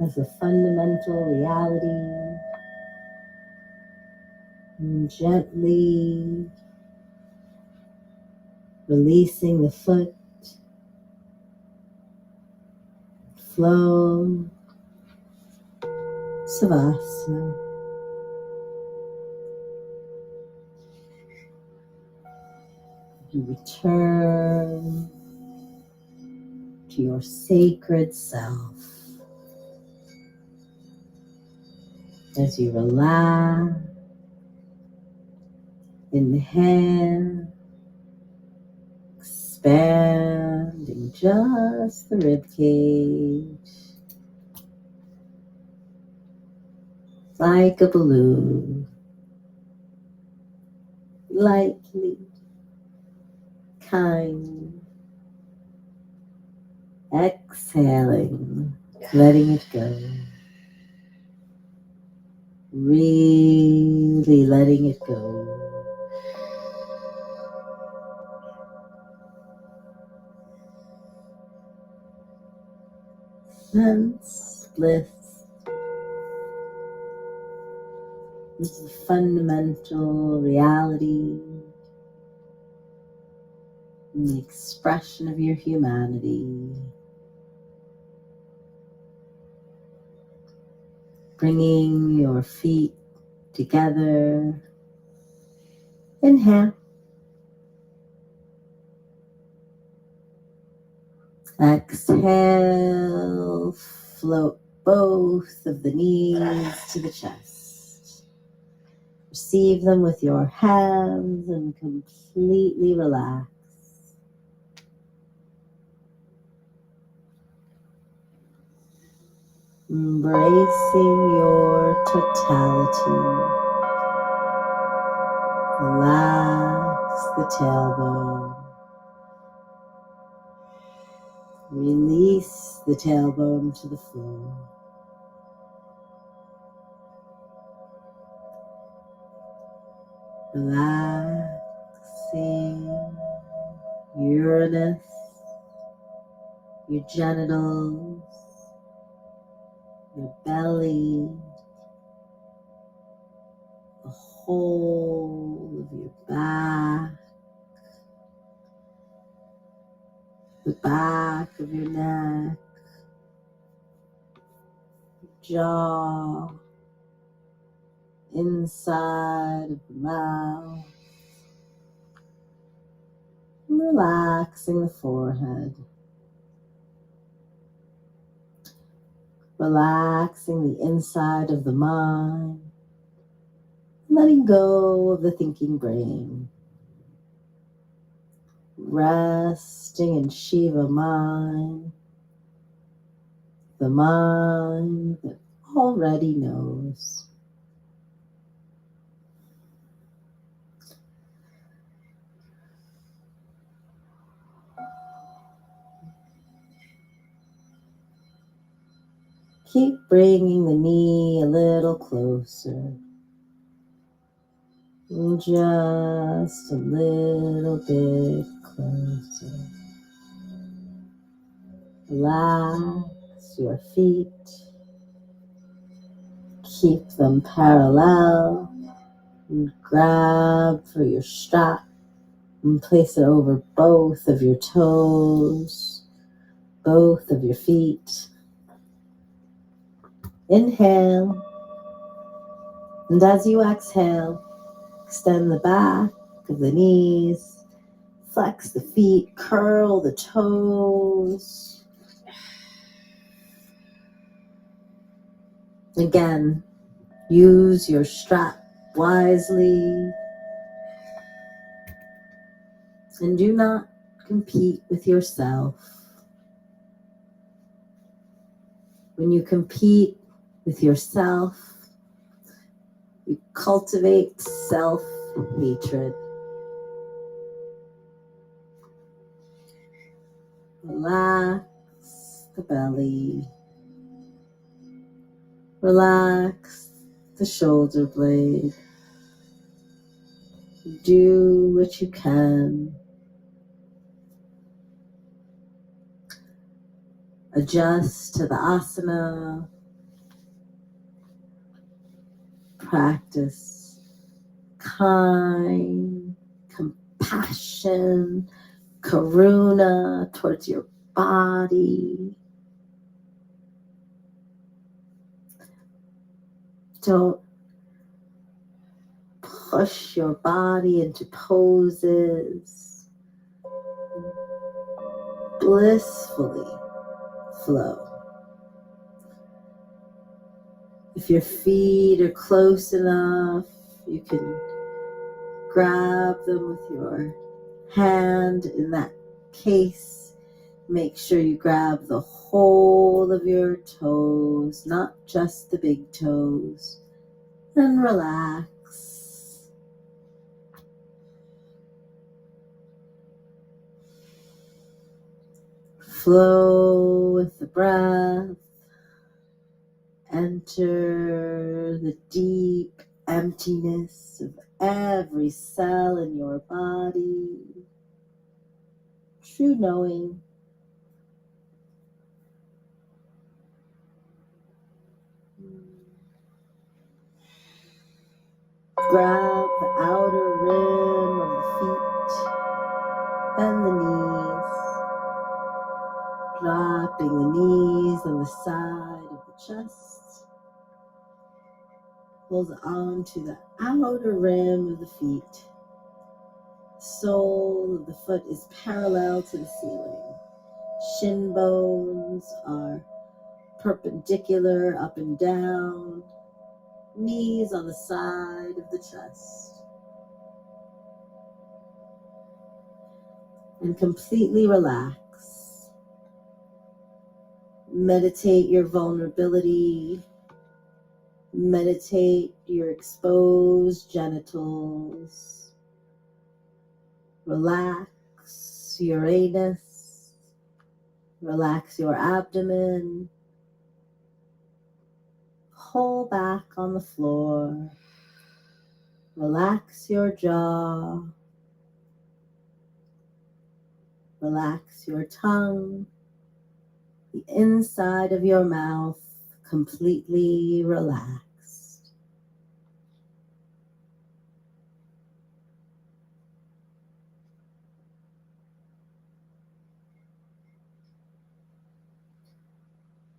as a fundamental reality, and gently releasing the foot, flow, savasana. You return to your sacred self as you relax. Inhale, expanding just the rib cage like a balloon, lightly, kind, exhaling, letting it go, really letting it go. Sense bliss. This is a fundamental reality in the expression of your humanity. Bringing your feet together. Inhale. Exhale, float both of the knees to the chest. Receive them with your hands and completely relax. Embracing your totality. Relax the tailbone. Release the tailbone to the floor. Relaxing Uranus, your genitals, your belly, the whole of your back, the back of your neck, jaw, inside of the mouth, relaxing the forehead, relaxing the inside of the mind, letting go of the thinking brain, resting in Shiva mind, the mind that already knows. Keep bringing the knee a little closer. Just a little bit closer. Relax your feet. Keep them parallel. And grab for your strap and place it over both of your toes, both of your feet. Inhale. And as you exhale, extend the back of the knees, flex the feet, curl the toes. Again, use your strap wisely and do not compete with yourself. When you compete with yourself, you cultivate self-hatred. Relax the belly. Relax the shoulder blade. Do what you can. Adjust to the asana. Practice kind, compassion, karuna towards your body. Don't push your body into poses. Blissfully flow. If your feet are close enough, you can grab them with your hand in that case. Make sure you grab the whole of your toes, not just the big toes, and relax. Flow with the breath. Enter the deep emptiness of every cell in your body. True knowing. Grab the outer rim of the feet. Bend the knees. Dropping the knees on the side of the chest. Hold on to the outer rim of the feet. The sole of the foot is parallel to the ceiling. Shin bones are perpendicular up and down. Knees on the side of the chest. And completely relax. Meditate your vulnerability. Meditate your exposed genitals. Relax your anus. Relax your abdomen. Pull back on the floor. Relax your jaw. Relax your tongue. The inside of your mouth completely relaxed.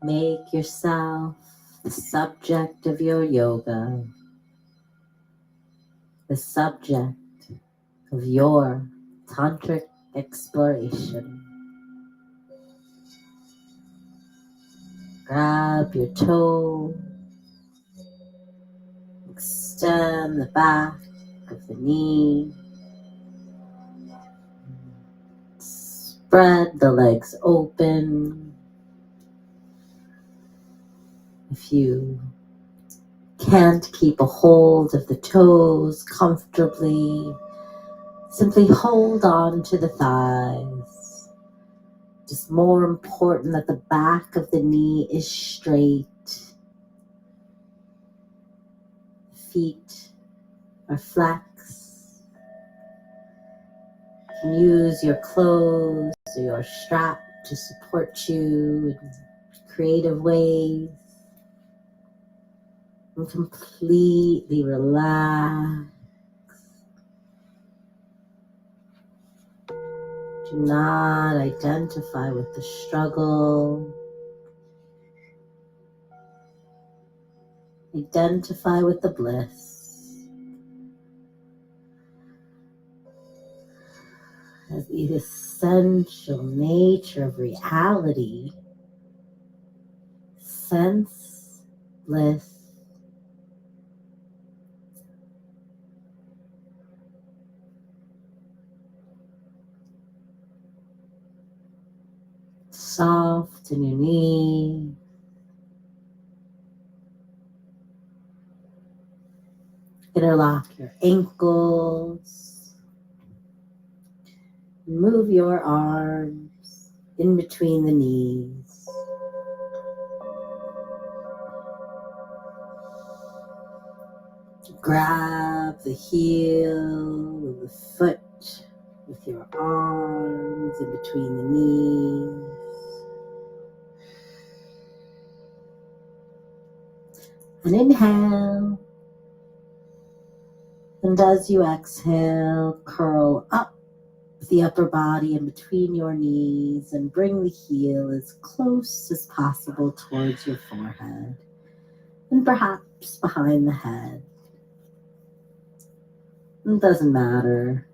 Make yourself the subject of your yoga, the subject of your tantric exploration. Grab your toe, extend the back of the knee, spread the legs open. If you can't keep a hold of the toes comfortably, simply hold on to the thighs. It's more important that the back of the knee is straight. Feet are flexed. You can use your clothes or your strap to support you in creative ways. And completely relax. Do not identify with the struggle. Identify with the bliss. As the essential nature of reality. Sense bliss. Soft in your knee. Interlock your ankles. Move your arms in between the knees. Grab the heel of the foot with your arms in between the knees. And inhale. And as you exhale, curl up the upper body in between your knees and bring the heel as close as possible towards your forehead and perhaps behind the head. It doesn't matter.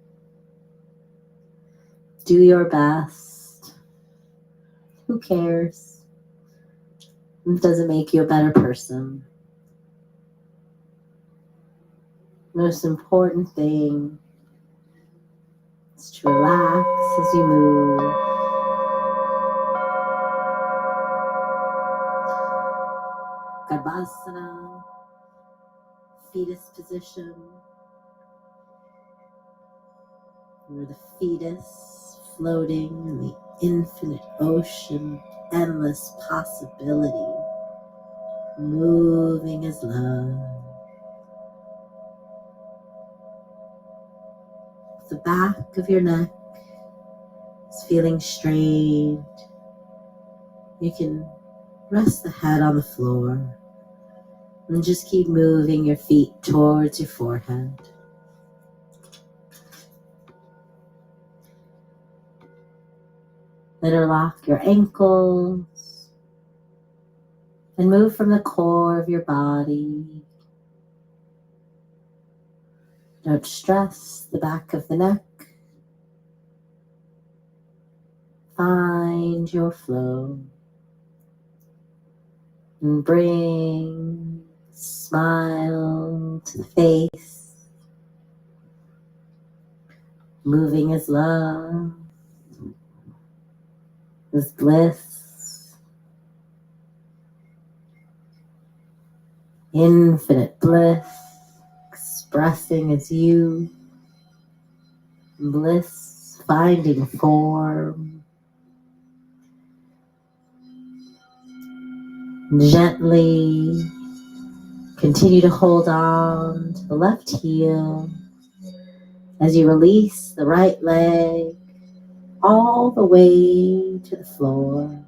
Do your best. Who cares? It doesn't make you a better person. Most important thing is to relax as you move. Garbhasana, fetus position, where the fetus floating in the infinite ocean, endless possibility, moving as love. The back of your neck is feeling strained. You can rest the head on the floor and just keep moving your feet towards your forehead. Interlock your ankles and move from the core of your body. Don't stress the back of the neck. Find find your flow and bring a smile to the face. Moving as love, as bliss, infinite bliss, expressing as you, bliss finding form. Gently continue to hold on to the left heel as you release the right leg all the way to the floor.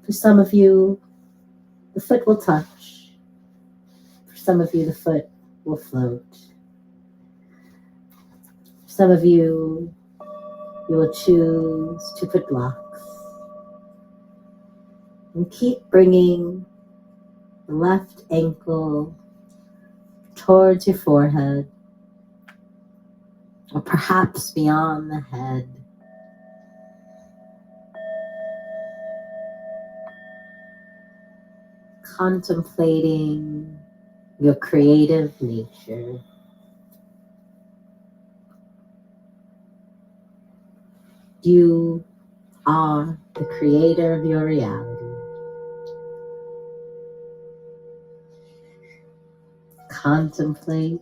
For some of you, the foot will touch. For some of you, the foot will float. For some of you, you will choose to put blocks. And keep bringing the left ankle towards your forehead, or perhaps beyond the head. Contemplating your creative nature. You are the creator of your reality. Contemplate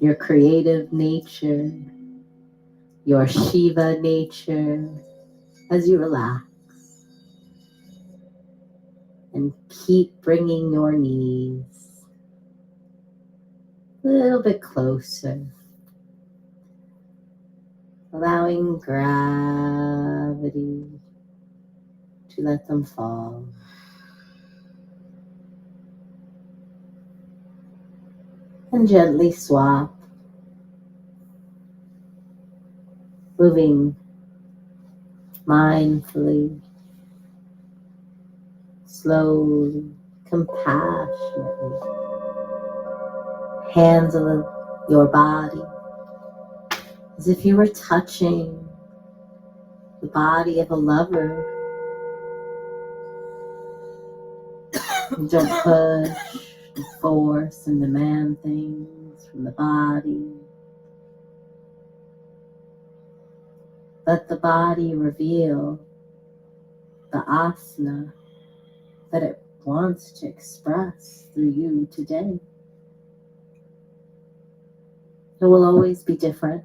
your creative nature, your Shiva nature, as you relax. And keep bringing your knees a little bit closer, allowing gravity to let them fall. And gently swap, moving mindfully, slowly, compassionately. Hands on your body as if you were touching the body of a lover. And don't push and force and demand things from the body. Let the body reveal the asana that it wants to express through you today. It will always be different.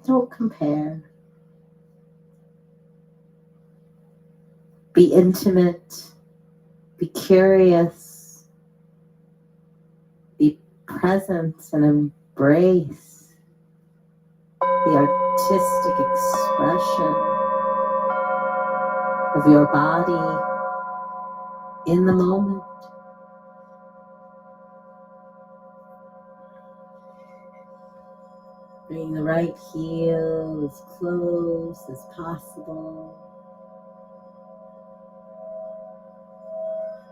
Don't compare. Be intimate. Be curious. Be present and embrace the artistic expression of your body in the moment. Bring the right heel as close as possible.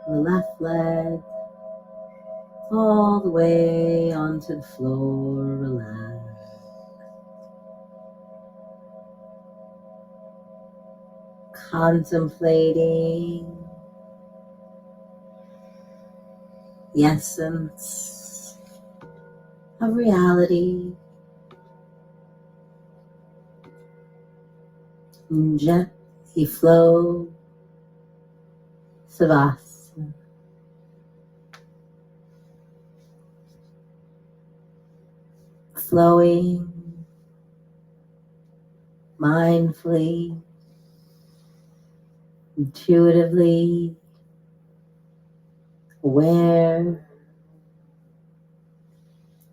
The left leg all the way onto the floor. Relax. Contemplating the essence of reality. And gently flow Savasana. Flowing mindfully, intuitively, aware,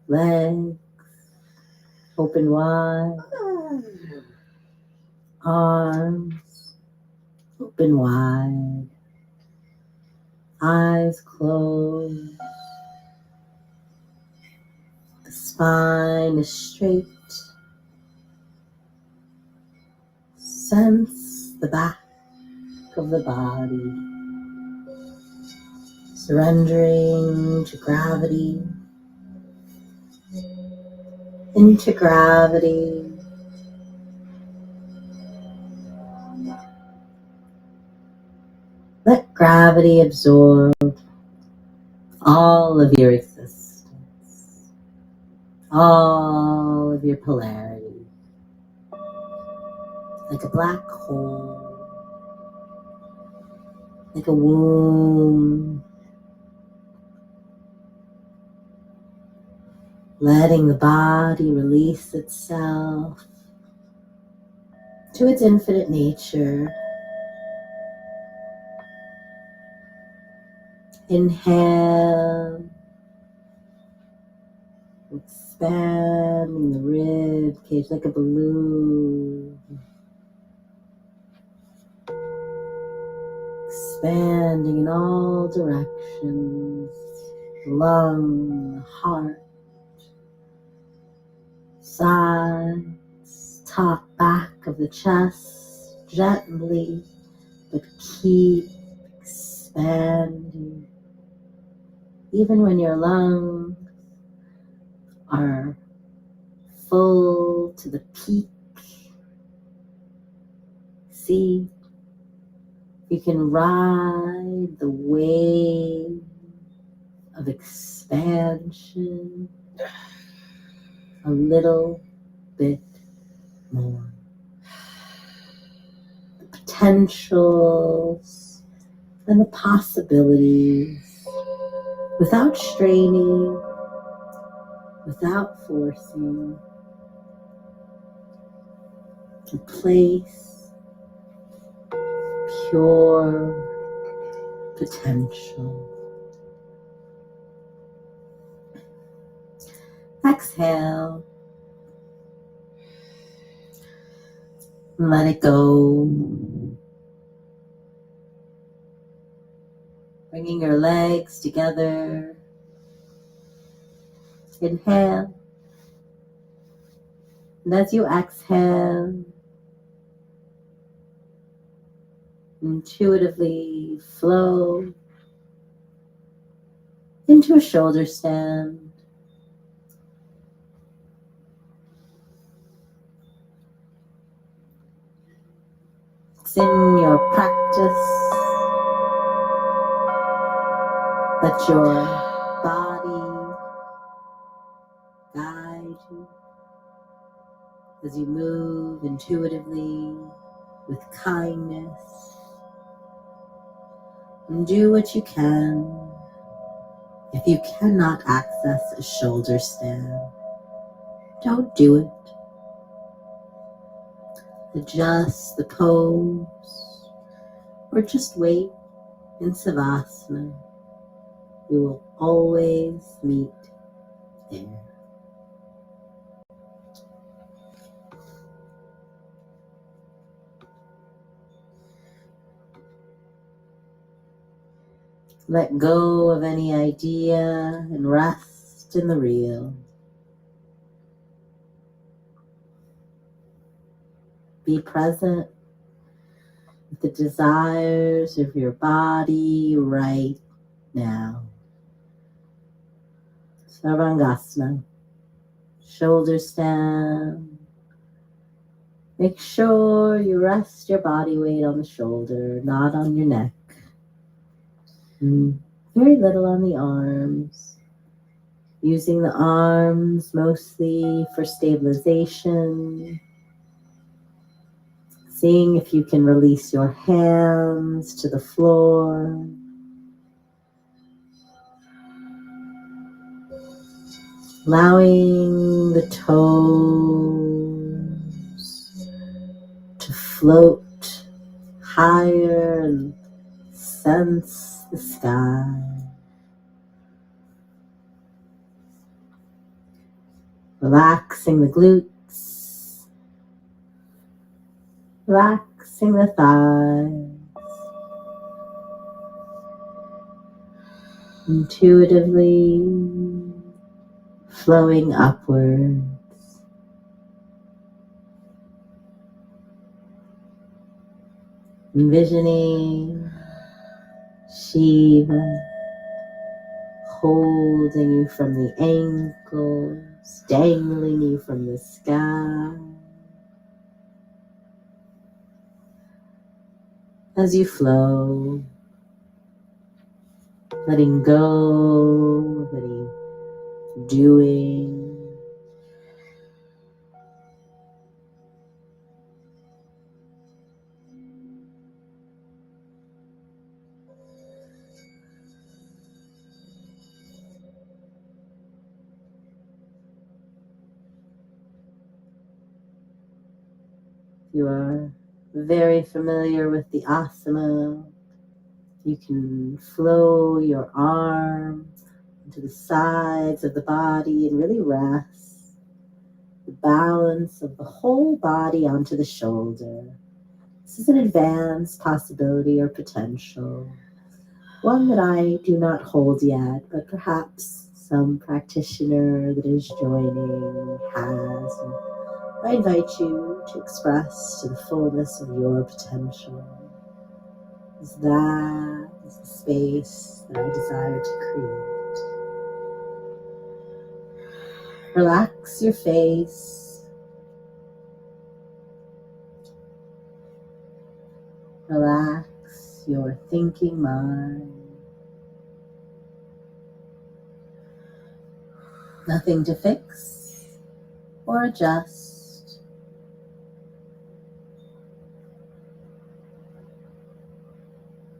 legs open wide, arms open wide, eyes closed, the spine is straight. Sense the back of the body, surrendering to gravity. into gravity. Let gravity absorb all of your existence, all of your polarity, like a black hole, like a womb, letting the body release itself to its infinite nature. Inhale, expanding the rib cage like a balloon. Expanding in all directions. Lung, heart, sides, top, back of the chest. Gently, but keep expanding. Even when your lungs are full to the peak, see if you can ride the wave of expansion a little bit more. The potentials and the possibilities without straining, without forcing. A place, pure potential. Exhale. Let it go. Bringing your legs together. Inhale. And as you exhale, intuitively flow into a shoulder stand. It's in your practice. Let your body guide you as you move intuitively with kindness. And do what you can. If you cannot access a shoulder stand, don't do it. Adjust the pose or just wait in Savasana. You will always meet there. Let go of any idea and rest in the real. Be present with the desires of your body right now. Sarvangasana, shoulder stand. Make sure you rest your body weight on the shoulder, not on your neck. Very little on the arms. Using the arms mostly for stabilization. Seeing if you can release your hands to the floor. Allowing the toes to float higher and sense the sky. Relaxing the glutes. Relaxing the thighs. Intuitively flowing upwards. Envisioning Shiva holding you from the ankle dangling you from the sky. As you flow, letting go of any doing. You are very familiar with the asana. You can flow your arm into the sides of the body and really rest the balance of the whole body onto the shoulder. This is an advanced possibility or potential, one that I do not hold yet, but perhaps some practitioner that is joining has. And I invite you to express to the fullness of your potential. Is the space that I desire to create. Relax your face. Relax your thinking mind. Nothing to fix or adjust.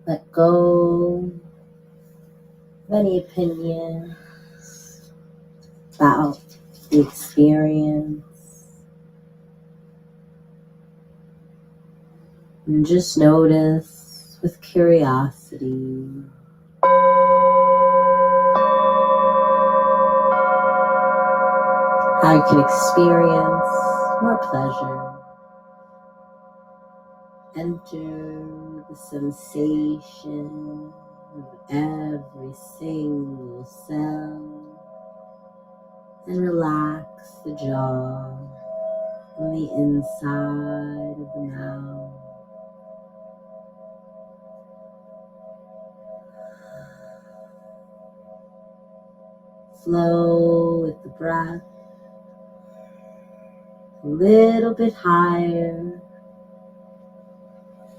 Let go of any opinions about the experience. And just notice with curiosity how you can experience more pleasure. Enter the sensation of every single cell and relax the jaw on the inside of the mouth. Flow with the breath a little bit higher.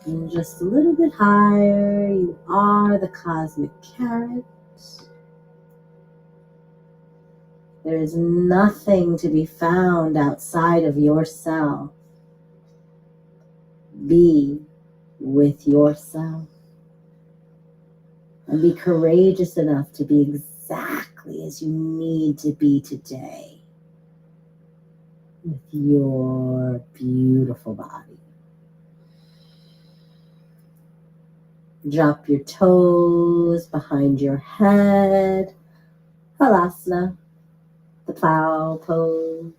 And just a little bit higher, you are the cosmic carrot. There is nothing to be found outside of yourself. Be with yourself. And be courageous enough to be exactly as you need to be today with your beautiful body. Drop your toes behind your head. Halasana, the plow pose.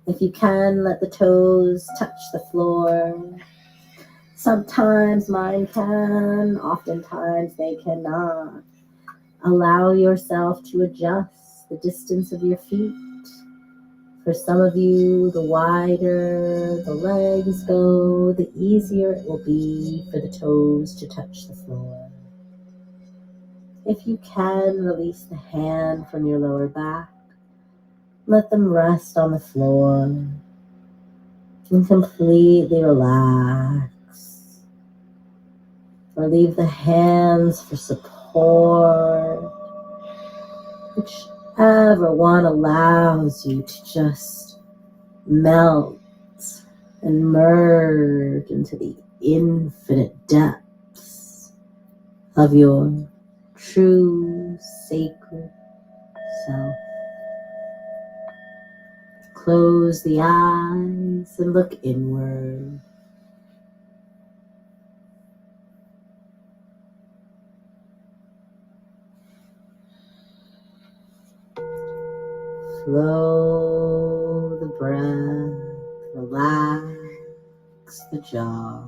If you can, let the toes touch the floor. Sometimes mine can, oftentimes they cannot. Allow yourself to adjust the distance of your feet. For some of you, the wider the legs go, the easier it will be for the toes to touch the floor. If you can, release the hand from your lower back. Let them rest on the floor and completely relax. Or leave the hands for support. Whichever one allows you to just melt and merge into the infinite depths of your true sacred self. Close the eyes and look inward. Flow the breath, relax the jaw,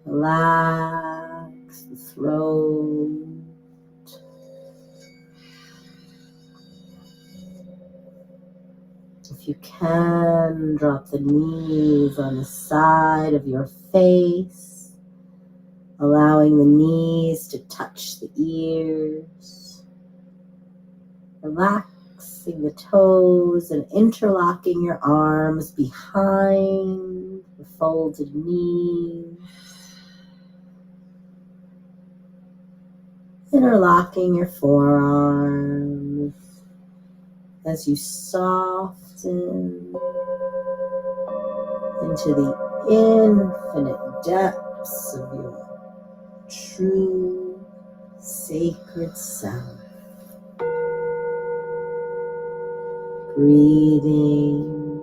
relax the throat. If you can, drop the knees on the side of your face, allowing the knees to touch the ears. Relaxing the toes and interlocking your arms behind the folded knees. Interlocking your forearms as you soften into the infinite depths of your true sacred self. Breathing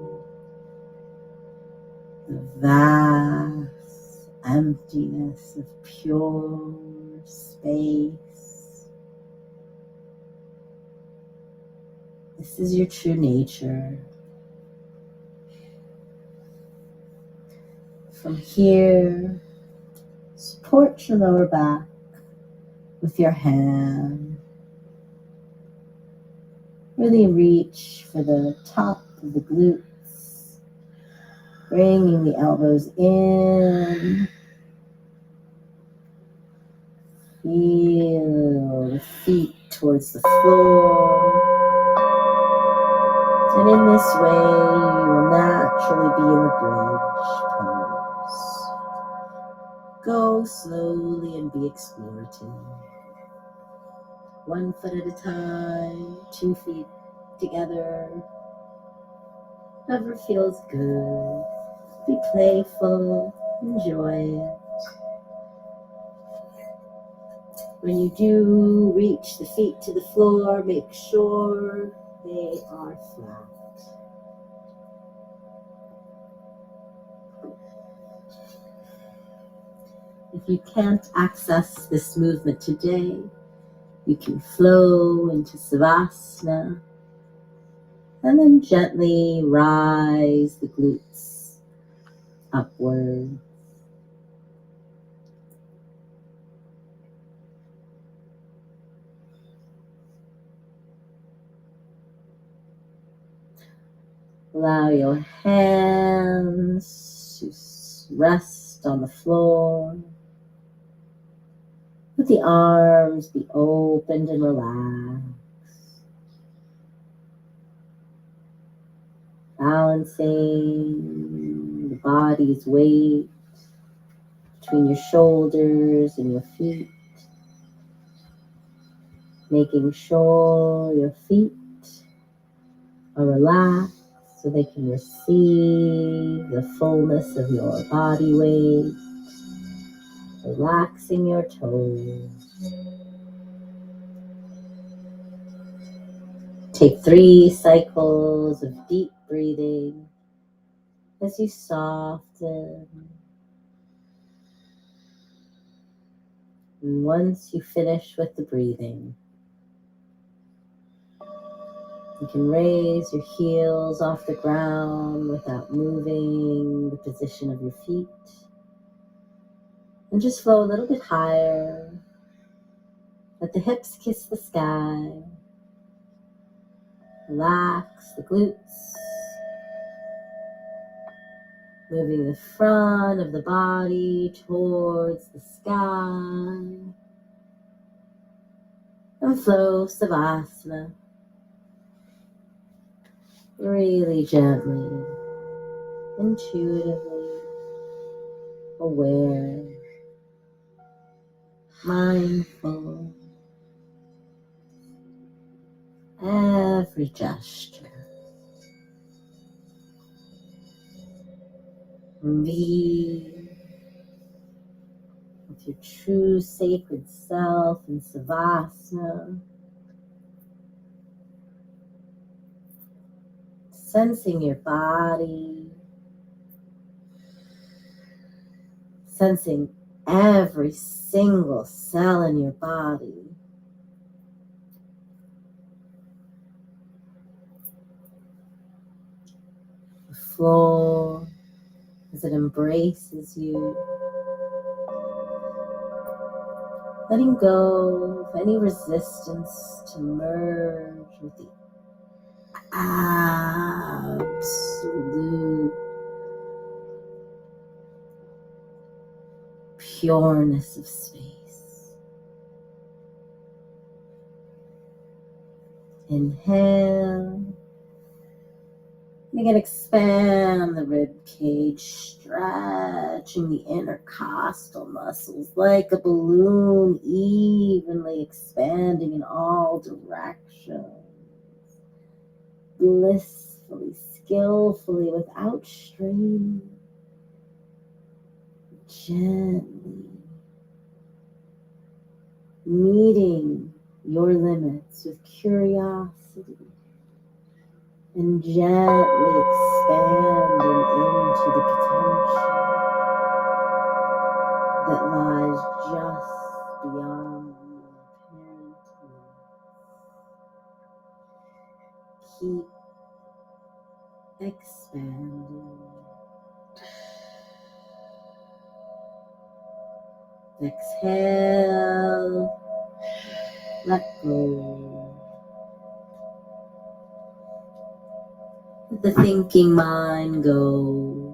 the vast emptiness of pure space. This is your true nature. From here, support your lower back with your hand. Really reach for the top of the glutes, bringing the elbows in. Feel the feet towards the floor. And in this way, you will naturally be in the bridge pose. Go slowly and be explorative. 1 foot at a time, 2 feet together. Whatever feels good. Be playful, enjoy it. When you do reach the feet to the floor, make sure they are flat. If you can't access this movement today, you can flow into Savasana and then gently rise the glutes upward. Allow your hands to rest on the floor. Let the arms be opened and relaxed. Balancing the body's weight between your shoulders and your feet. Making sure your feet are relaxed so they can receive the fullness of your body weight. Relaxing your toes. Take 3 cycles of deep breathing as you soften. And once you finish with the breathing, you can raise your heels off the ground without moving the position of your feet. And just flow a little bit higher. Let the hips kiss the sky. Relax the glutes. Moving the front of the body towards the sky. And flow Savasana. Really gently, intuitively, aware, mindful. Every gesture. Be with your true sacred self in Savasana. Sensing your body. Sensing every single cell in your body. The floor as it embraces you. Letting go of any resistance to merge with the absolute pureness of space. Inhale. Again, expand the rib cage, stretching the intercostal muscles like a balloon, evenly expanding in all directions. Blissfully, skillfully, without strain, gently meeting your limits with curiosity and gently expanding into the potential that lies just beyond your apparent limits. Keep expanding. Exhale, let go. Let the thinking mind go.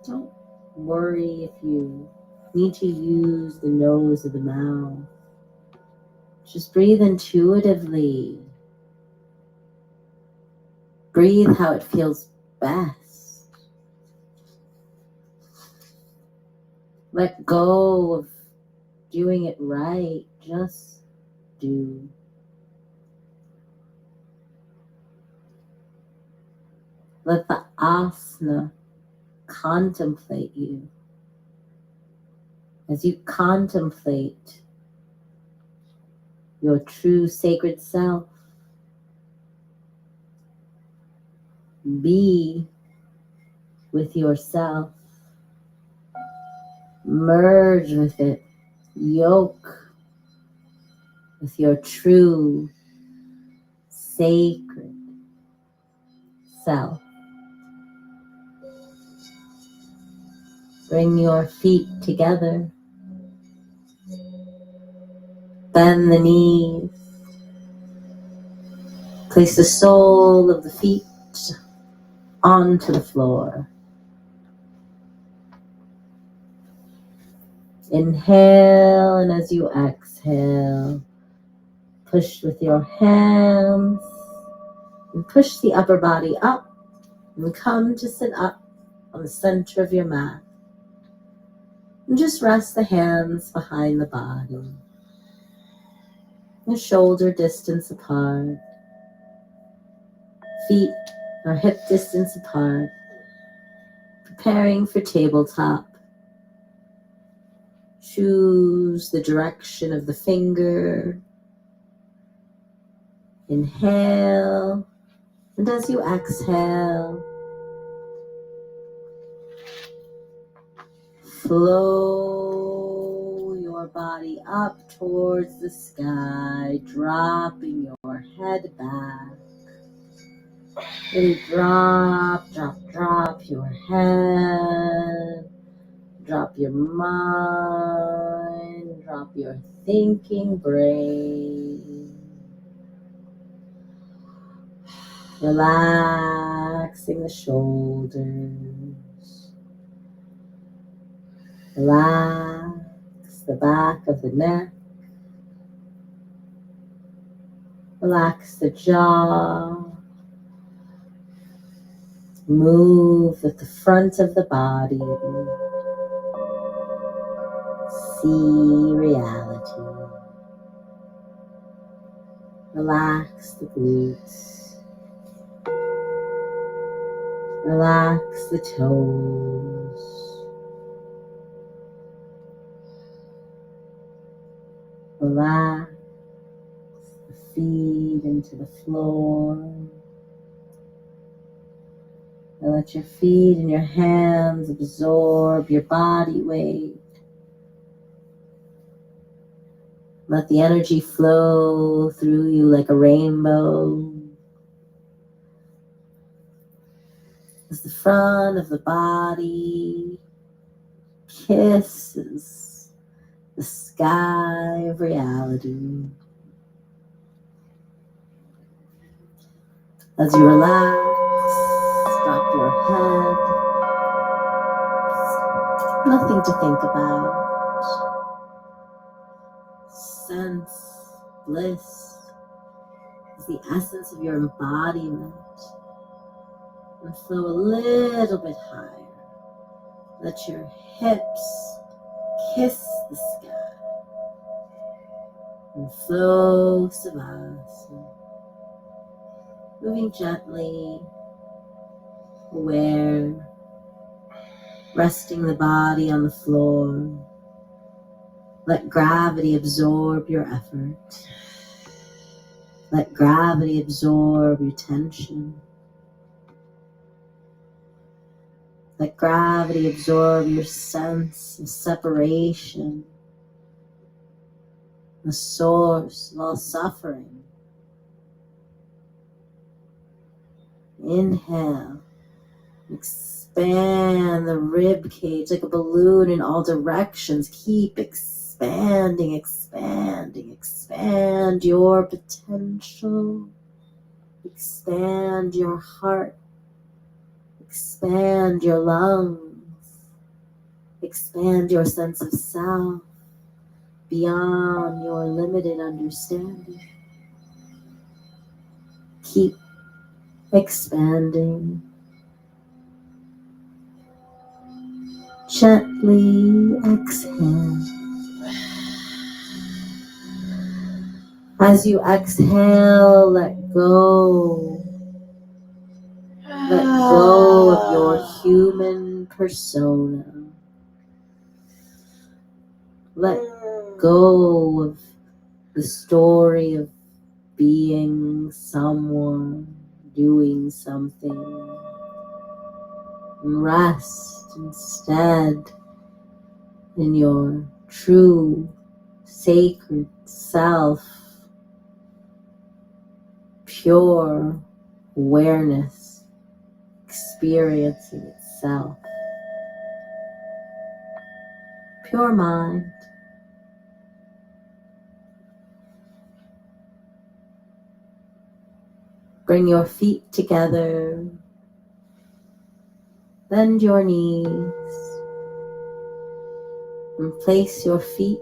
Don't worry if you need to use the nose or the mouth. Just breathe intuitively. Breathe how it feels best. Let go of doing it right. Just do. Let the asana contemplate you. As you contemplate your true sacred self, be with yourself. Merge with it. Yoke with your true sacred self. Bring your feet together. Bend the knees. Place the sole of the feet onto the floor. Inhale, and as you exhale, push with your hands and push the upper body up and come to sit up on the center of your mat. And just rest the hands behind the body. The shoulder distance apart. Feet are hip distance apart. Preparing for tabletop. Choose the direction of the finger. Inhale. And as you exhale, flow your body up towards the sky, dropping your head back. Really drop your head. Drop your mind. Drop your thinking brain. Relaxing the shoulders. Relax the back of the neck. Relax the jaw. Move with the front of the body. See reality. Relax the glutes. Relax the toes. Relax the feet into the floor. And let your feet and your hands absorb your body weight. Let the energy flow through you like a rainbow. As the front of the body kisses the sky of reality. As you relax, drop your head. Nothing to think about. sense, bliss, is the essence of your embodiment. And flow a little bit higher. Let your hips kiss the sky. And flow Savasana. Moving gently, aware, resting the body on the floor. Let gravity absorb your effort. Let gravity absorb your tension. Let gravity absorb your sense of separation, the source of all suffering. Inhale. Expand the rib cage like a balloon in all directions. Keep expanding, expanding, expand your potential. Expand your heart. Expand your lungs. Expand your sense of self beyond your limited understanding. Keep expanding. Gently exhale. As you exhale, let go. Let go of your human persona. Let go of the story of being someone, doing something. And rest instead in your true, sacred self, pure awareness, experiencing itself. Pure mind. Bring your feet together. Bend your knees. And place your feet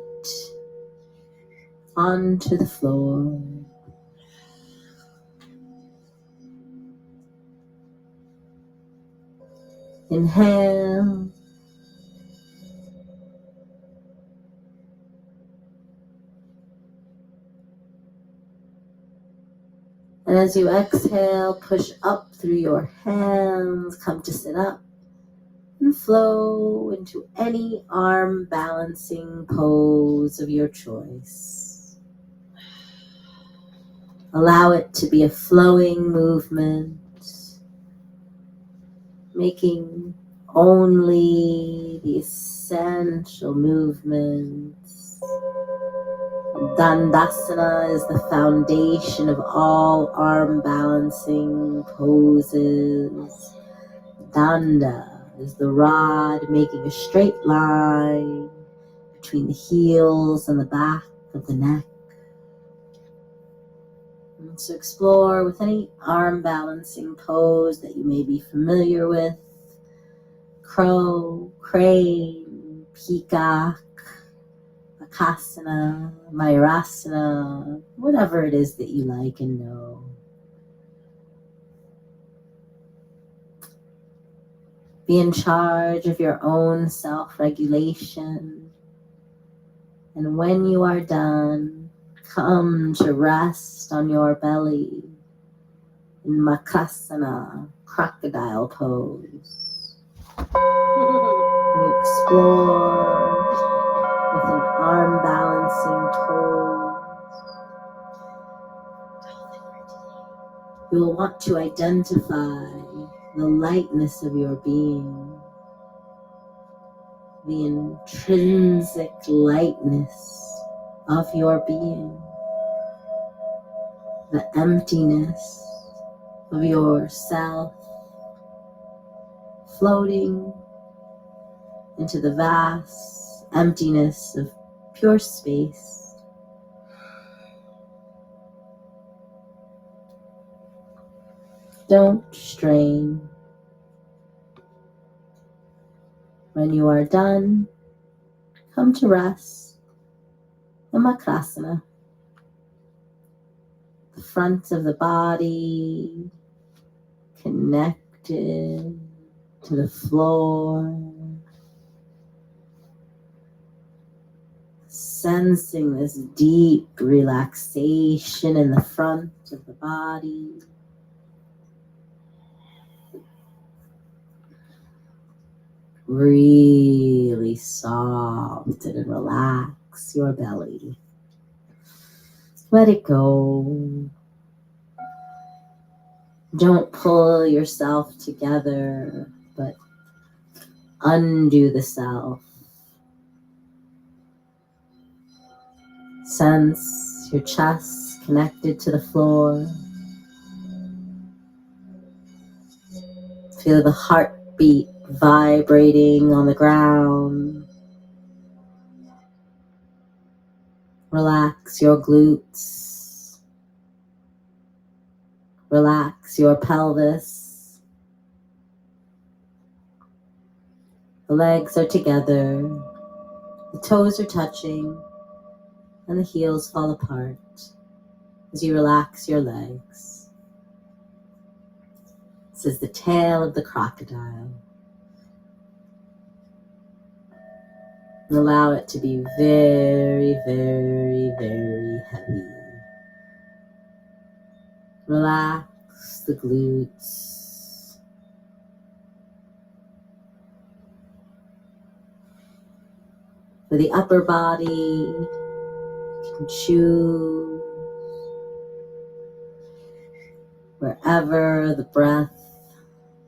onto the floor. Inhale. And as you exhale, push up through your hands, come to sit up, and flow into any arm balancing pose of your choice. Allow it to be a flowing movement, making only the essential movements. Dandasana is the foundation of all arm balancing poses. Danda is the rod making a straight line between the heels and the back of the neck. And so explore with any arm balancing pose that you may be familiar with. Crow, crane, peacock, Bakasana, Mayurasana, whatever it is that you like and know. Be in charge of your own self-regulation. And when you are done, come to rest on your belly in Makasana, crocodile pose. You explore with an arm balancing pose. You will want to identify the lightness of your being, the intrinsic lightness of your being, the emptiness of yourself, floating into the vast emptiness of pure space. Don't strain. When you are done, come to rest in Makrasana. The front of the body connected to the floor. Sensing this deep relaxation in the front of the body. Really soften and relax your belly. Let it go. Don't pull yourself together, but undo the self. Sense your chest connected to the floor. Feel the heartbeat vibrating on the ground. Relax your glutes. Relax your pelvis. The legs are together. The toes are touching. And the heels fall apart as you relax your legs. This is the tail of the crocodile. And allow it to be very, very, very heavy. Relax the glutes. For the upper body, you can choose wherever the breath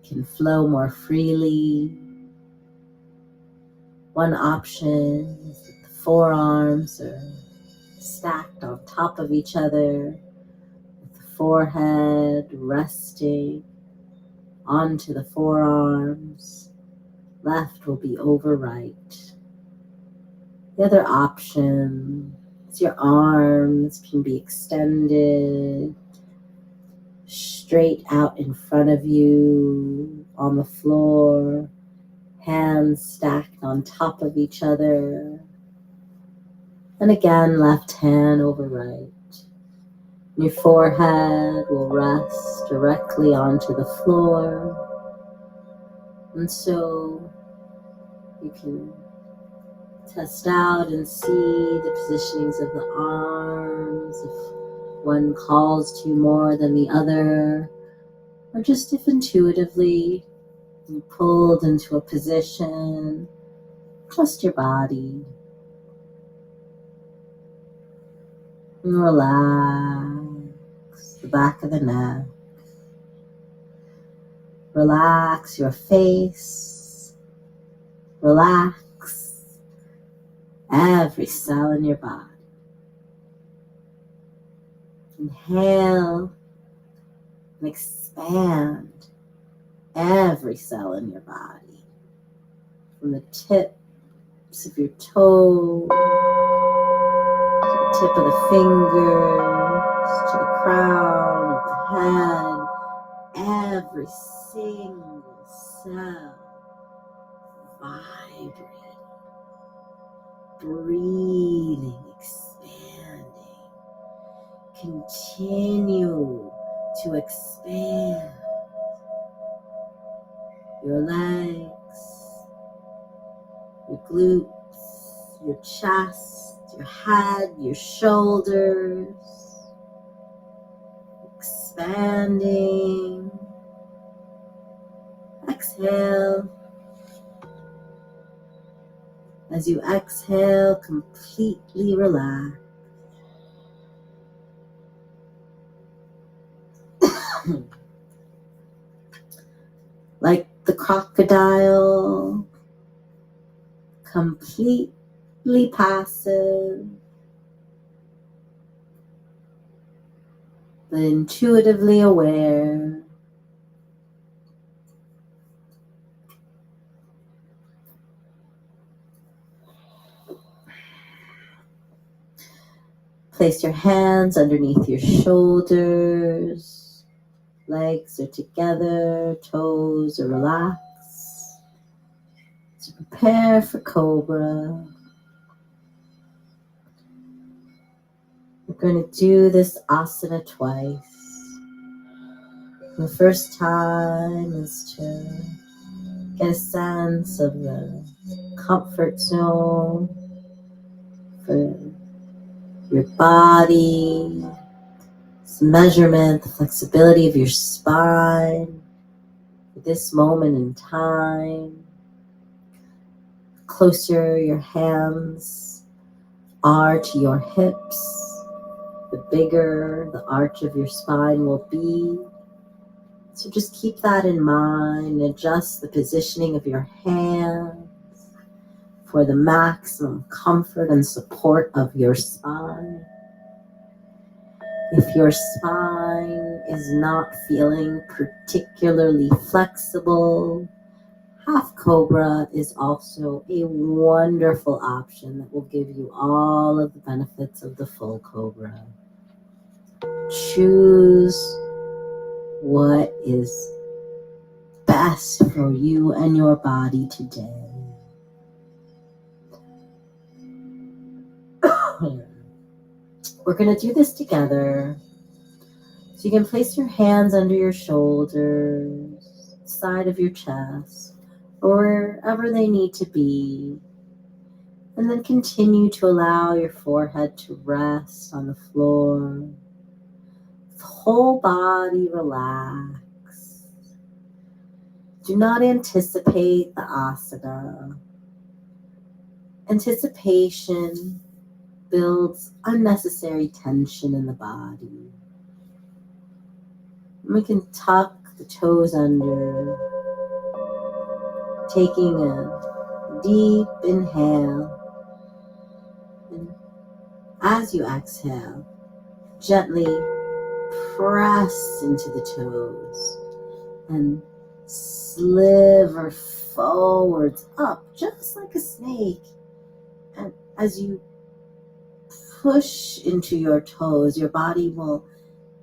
can flow more freely. One option is that the forearms are stacked on top of each other, with the forehead resting onto the forearms. Left will be over right. The other option is your arms can be extended straight out in front of you on the floor, hands stacked on top of each other. And again, left hand over right. Your forehead will rest directly onto the floor. And so you can test out and see the positionings of the arms, if one calls to you more than the other, or just if intuitively you pulled into a position. Trust your body. And relax the back of the neck. Relax your face. Relax every cell in your body. Inhale and expand every cell in your body. From the tips of your toes, to the tip of the fingers, to the crown of the head, every single cell vibrating, breathing, expanding. Continue to expand your legs, your glutes, your chest, your head, your shoulders, expanding. Exhale. As you exhale, completely relax. Like the crocodile, completely passive, but intuitively aware. Place your hands underneath your shoulders. Legs are together, toes are relaxed. So prepare for cobra. We're We're going to do this asana twice. The first time is to get a sense of the comfort zone for your body, some measurement, the flexibility of your spine at this moment in time. The closer your hands are to your hips, the bigger the arch of your spine will be. So just keep that in mind. Adjust the positioning of your hands for the maximum comfort and support of your spine. If your spine is not feeling particularly flexible, half cobra is also a wonderful option that will give you all of the benefits of the full cobra. Choose what is best for you and your body today. We're going to do this together. So you can place your hands under your shoulders, side of your chest, or wherever they need to be. And then continue to allow your forehead to rest on the floor. The whole body relax. Do not anticipate the asana. Anticipation builds unnecessary tension in the body. We can tuck the toes under, taking a deep inhale. And as you exhale, gently press into the toes and sliver forwards up, just like a snake. And as you push into your toes, your body will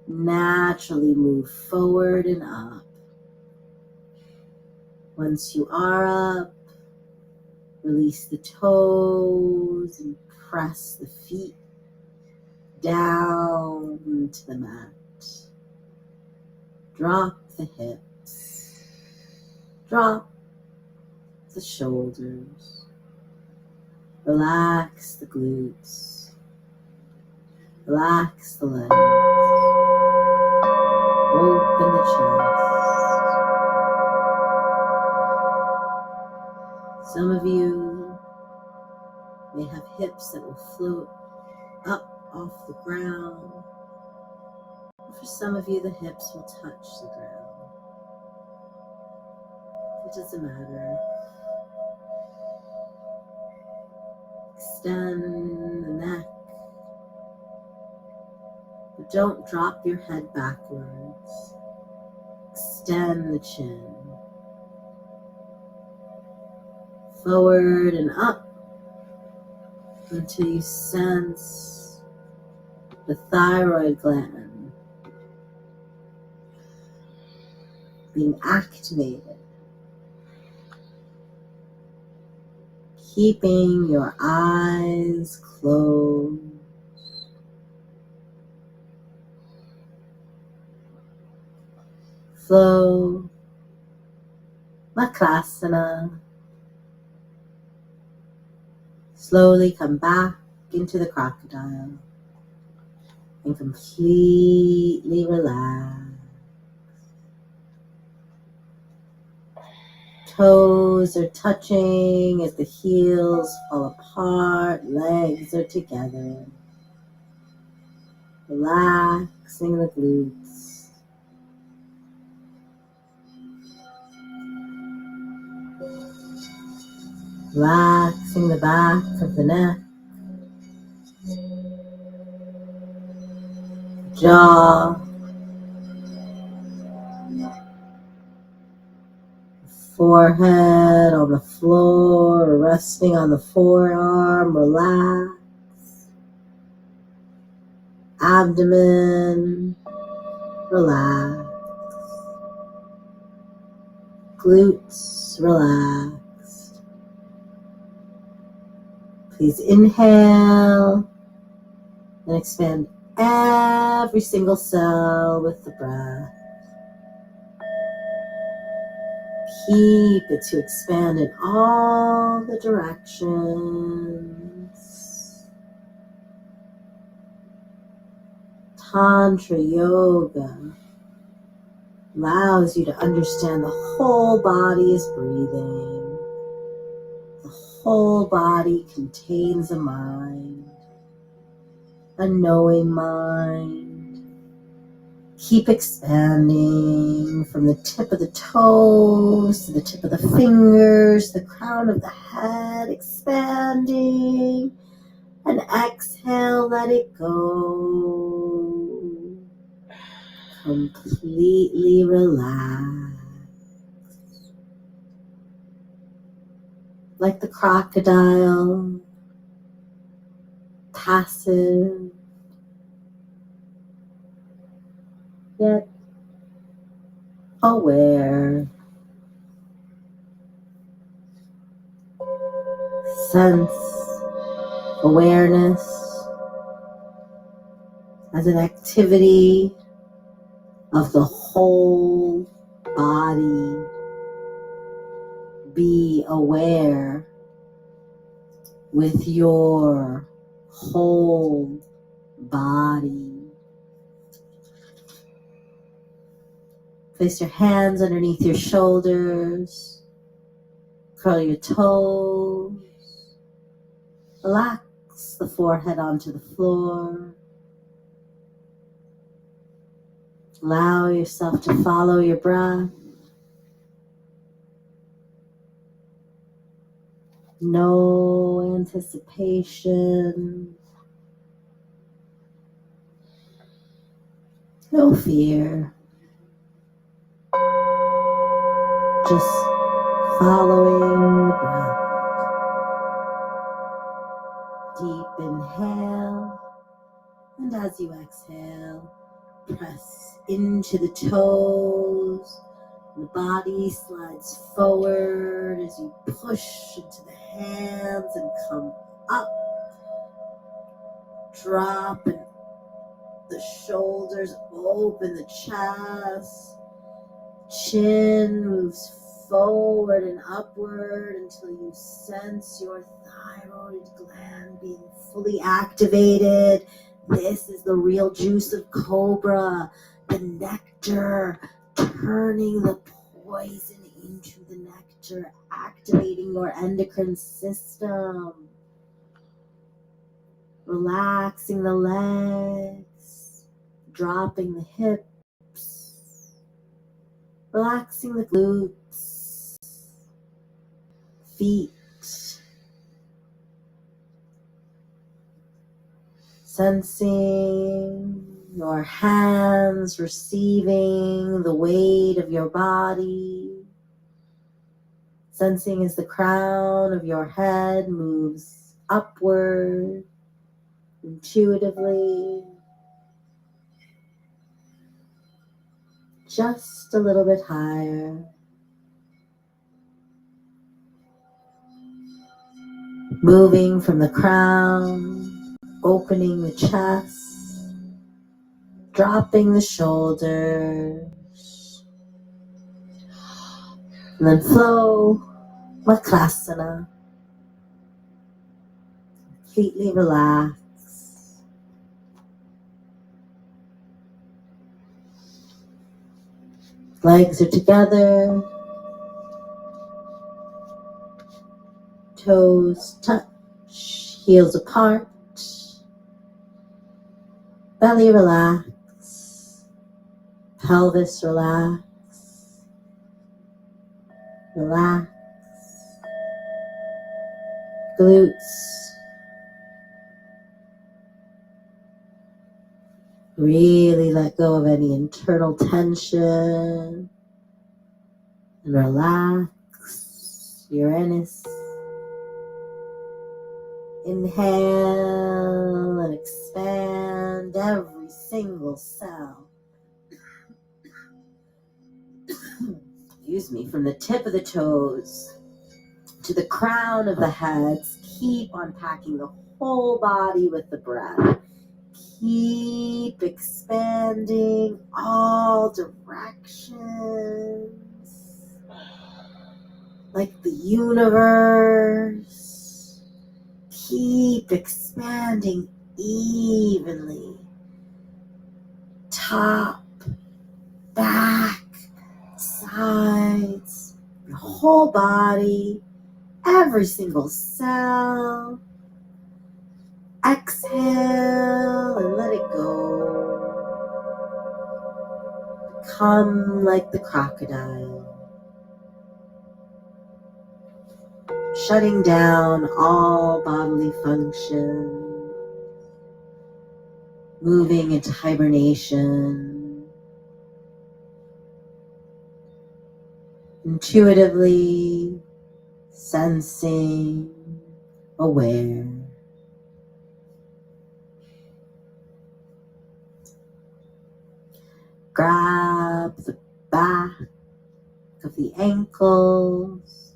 naturally move forward and up. Once you are up, release the toes and press the feet down to the mat. Drop the hips. Drop the shoulders. Relax the glutes. Relax the legs. Open the chest. Some of you may have hips that will float up off the ground. For some of you, the hips will touch the ground. It doesn't matter. Extend the neck. But don't drop your head backwards. Extend the chin. Forward and up until you sense the thyroid gland being activated. Keeping your eyes closed. Flow Makrasana. Slowly come back into the crocodile and completely relax. Toes are touching as the heels fall apart, legs are together. Relaxing the glutes. Relaxing the back of the neck. Jaw. Forehead on the floor, resting on the forearm, relax. Abdomen, relax. Glutes, relaxed. Please inhale and expand every single cell with the breath. Keep it to expand in all the directions. Tantra yoga allows you to understand the whole body is breathing. The whole body contains a mind, a knowing mind. Keep expanding from the tip of the toes to the tip of the fingers, the crown of the head, expanding. And exhale, let it go. Completely relax. Like the crocodile, passive, yet aware. Sense awareness as an activity of the whole body. Be aware with your whole body. Place your hands underneath your shoulders. Curl your toes. Relax the forehead onto the floor. Allow yourself to follow your breath. No anticipation. No fear. Just following the breath. Deep inhale. And as you exhale, press into the toes. The body slides forward as you push into the hands and come up. Drop and the shoulders open, the chest. Chin moves forward and upward until you sense your thyroid gland being fully activated. This is the real juice of cobra, the nectar, turning the poison into the nectar, activating your endocrine system, relaxing the legs, dropping the hips, relaxing the glutes, feet, sensing your hands receiving the weight of your body, sensing as the crown of your head moves upward intuitively, just a little bit higher. Moving from the crown, opening the chest, dropping the shoulders, and then flow, Makasana, completely relax. Legs are together, toes touch, heels apart, belly relax, pelvis relax, relax, glutes, really let go of any internal tension and relax Uranus. Inhale and expand every single cell. Excuse me, from the tip of the toes to the crown of the head. Keep unpacking the whole body with the breath. Keep expanding all directions, like the universe. Keep expanding evenly. Top, back, sides, your whole body, every single cell. Exhale and let it go. Become like the crocodile, shutting down all bodily function, moving into hibernation, intuitively sensing, aware. Grab the back of the ankles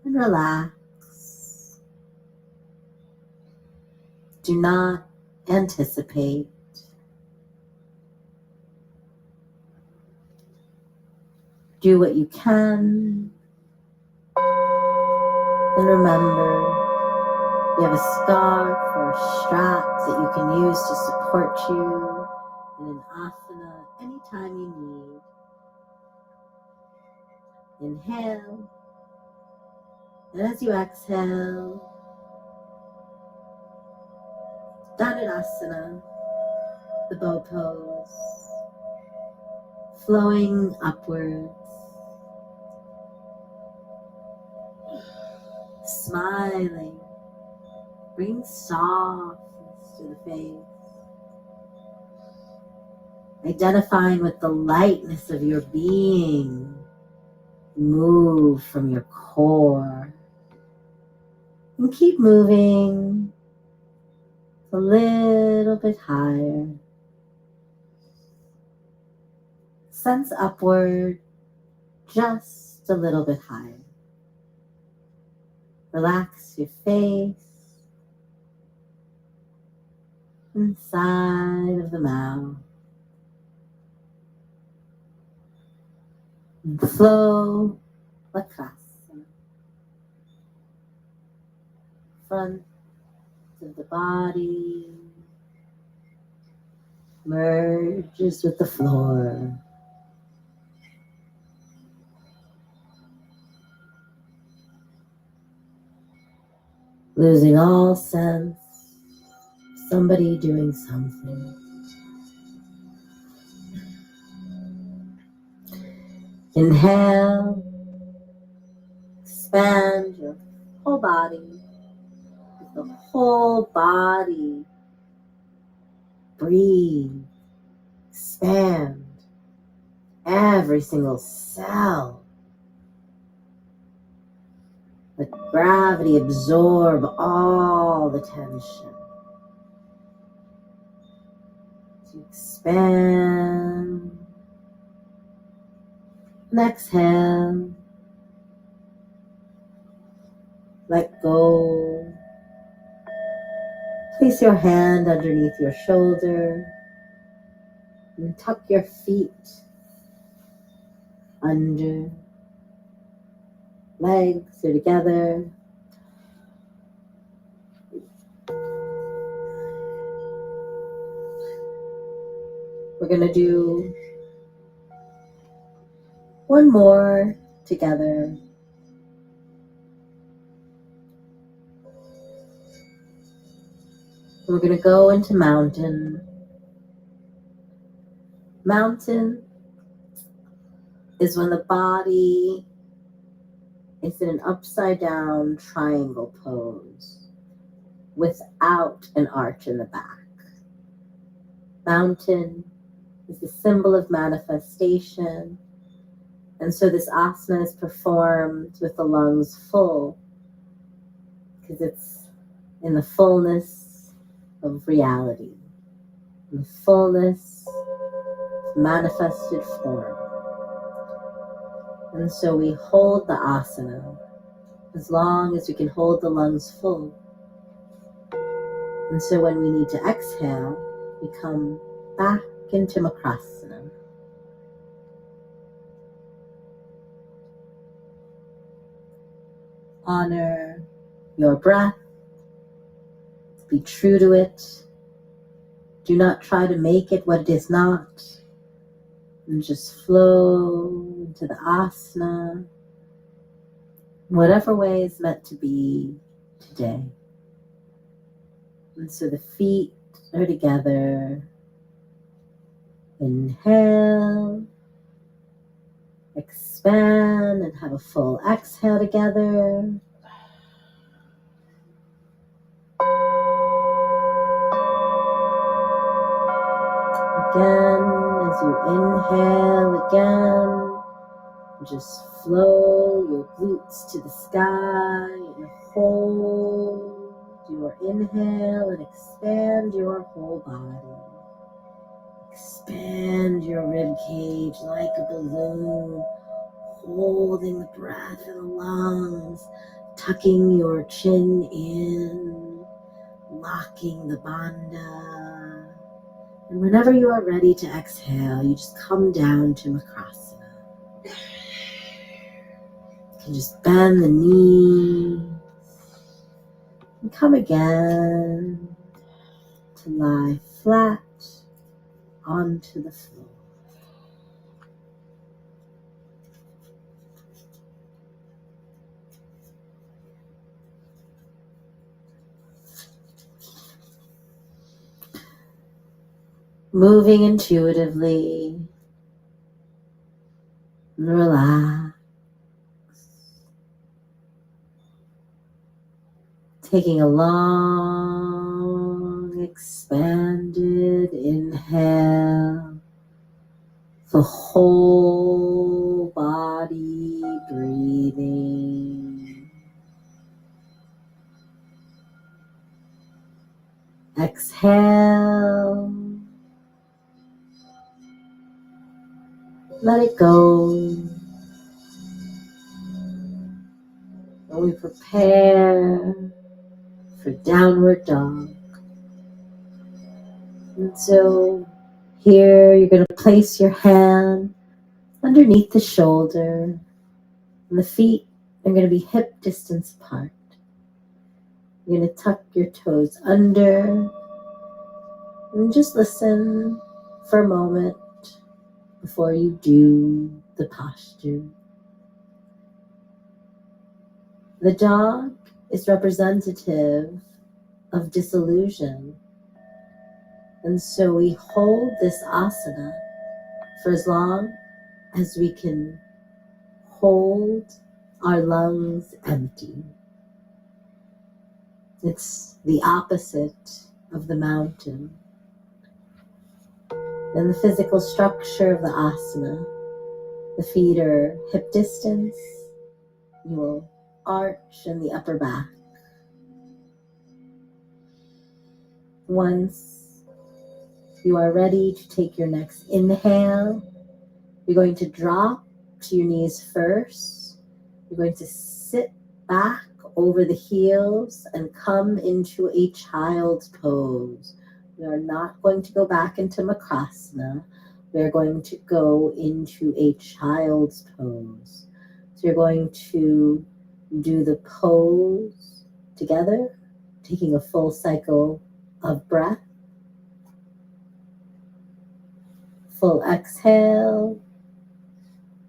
and relax. Do not anticipate. Do what you can. And remember, you have a scarf or a strap that you can use to support you in an asana anytime you need. Inhale. And as you exhale, Dhanurasana, the bow pose, flowing upwards, smiling, bring softness to the face, identifying with the lightness of your being. Move from your core and keep moving a little bit higher. Sense upward just a little bit higher. Relax your face, inside of the mouth, and flow Lakrasana. Front of the body merges with the floor. Losing all sense of somebody doing something. Inhale, expand your whole body. The whole body. Breathe, expand every single cell. Let gravity absorb all the tension. To expand. And exhale. Let go. Place your hand underneath your shoulder and tuck your feet under. Legs are together. We're going to do one more together. We're going to go into mountain. Mountain is when the body is in an upside down triangle pose without an arch in the back. Mountain is the symbol of manifestation. And so this asana is performed with the lungs full because it's in the fullness of reality, in the fullness of manifested form. And so we hold the asana as long as we can hold the lungs full. And so when we need to exhale, we come back into Makrasana. Honor your breath. Be true to it. Do not try to make it what it is not. And just flow into the asana, whatever way is meant to be today. And so the feet are together. Inhale, expand, and have a full exhale together. Again, as you inhale again, just flow your glutes to the sky and hold your inhale and expand your whole body. Expand your rib cage like a balloon, holding the breath in the lungs, tucking your chin in, locking the bandha. And whenever you are ready to exhale, you just come down to Makrasana. You can just bend the knees and come again to lie flat onto the floor. Moving intuitively, relax. Taking a long, expanded inhale, the whole body breathing. Exhale, let it go. And we prepare for downward dog. And so here you're going to place your hand underneath the shoulder, and the feet are going to be hip distance apart. You're going to tuck your toes under and just listen for a moment before you do the posture. The dog is representative of disillusion. And so we hold this asana for as long as we can hold our lungs empty. It's the opposite of the mountain. And the physical structure of the asana, the feet are hip distance. You will arch in the upper back. Once you are ready to take your next inhale, you're going to drop to your knees first. You're going to sit back over the heels and come into a child's pose. We are not going to go back into Makrasana. We are going to go into a child's pose. So you're going to do the pose together, taking a full cycle of breath. Full exhale.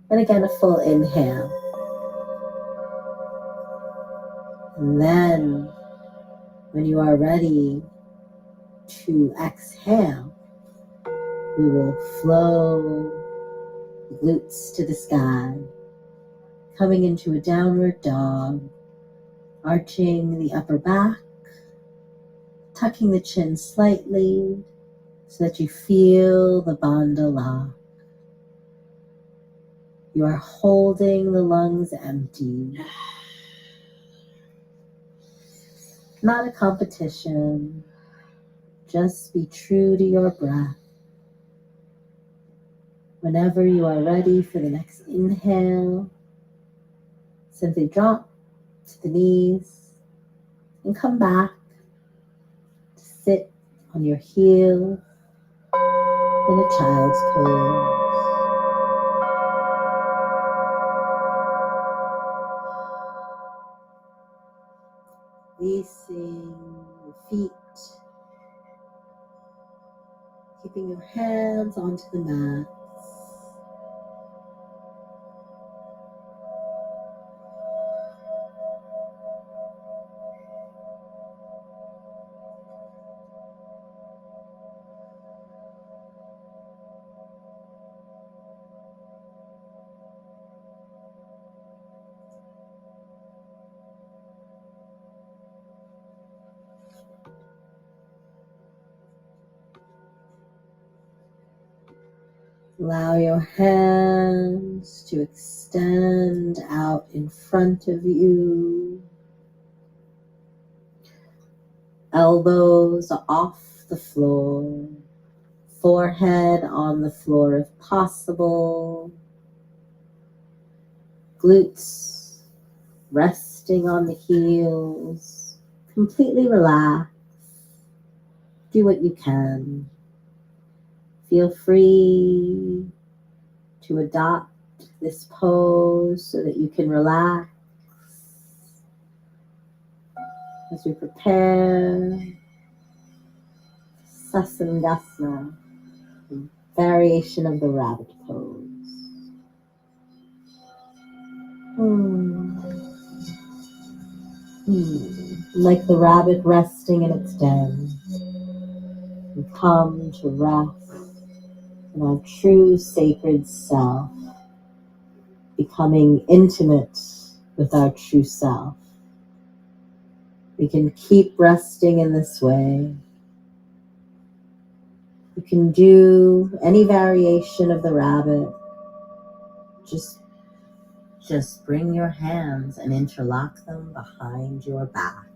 And again, a full inhale. And then, when you are ready to exhale, we will flow the glutes to the sky, coming into a downward dog, arching the upper back, tucking the chin slightly so that you feel the bandha lock. You are holding the lungs empty. Not a competition. Just be true to your breath. Whenever you are ready for the next inhale, simply drop to the knees and come back to sit on your heel in a child's pose. Releasing your feet, keeping your hands onto the mat. Allow your hands to extend out in front of you. Elbows off the floor. Forehead on the floor if possible. Glutes resting on the heels. Completely relax. Do what you can. Feel free to adopt this pose so that you can relax as we prepare Sasangasana, variation of the rabbit pose. Like the rabbit resting in its den, we come to rest in our true sacred self, becoming intimate with our true self. We can keep resting in this way. You can do any variation of the rabbit. Just bring your hands and interlock them behind your back.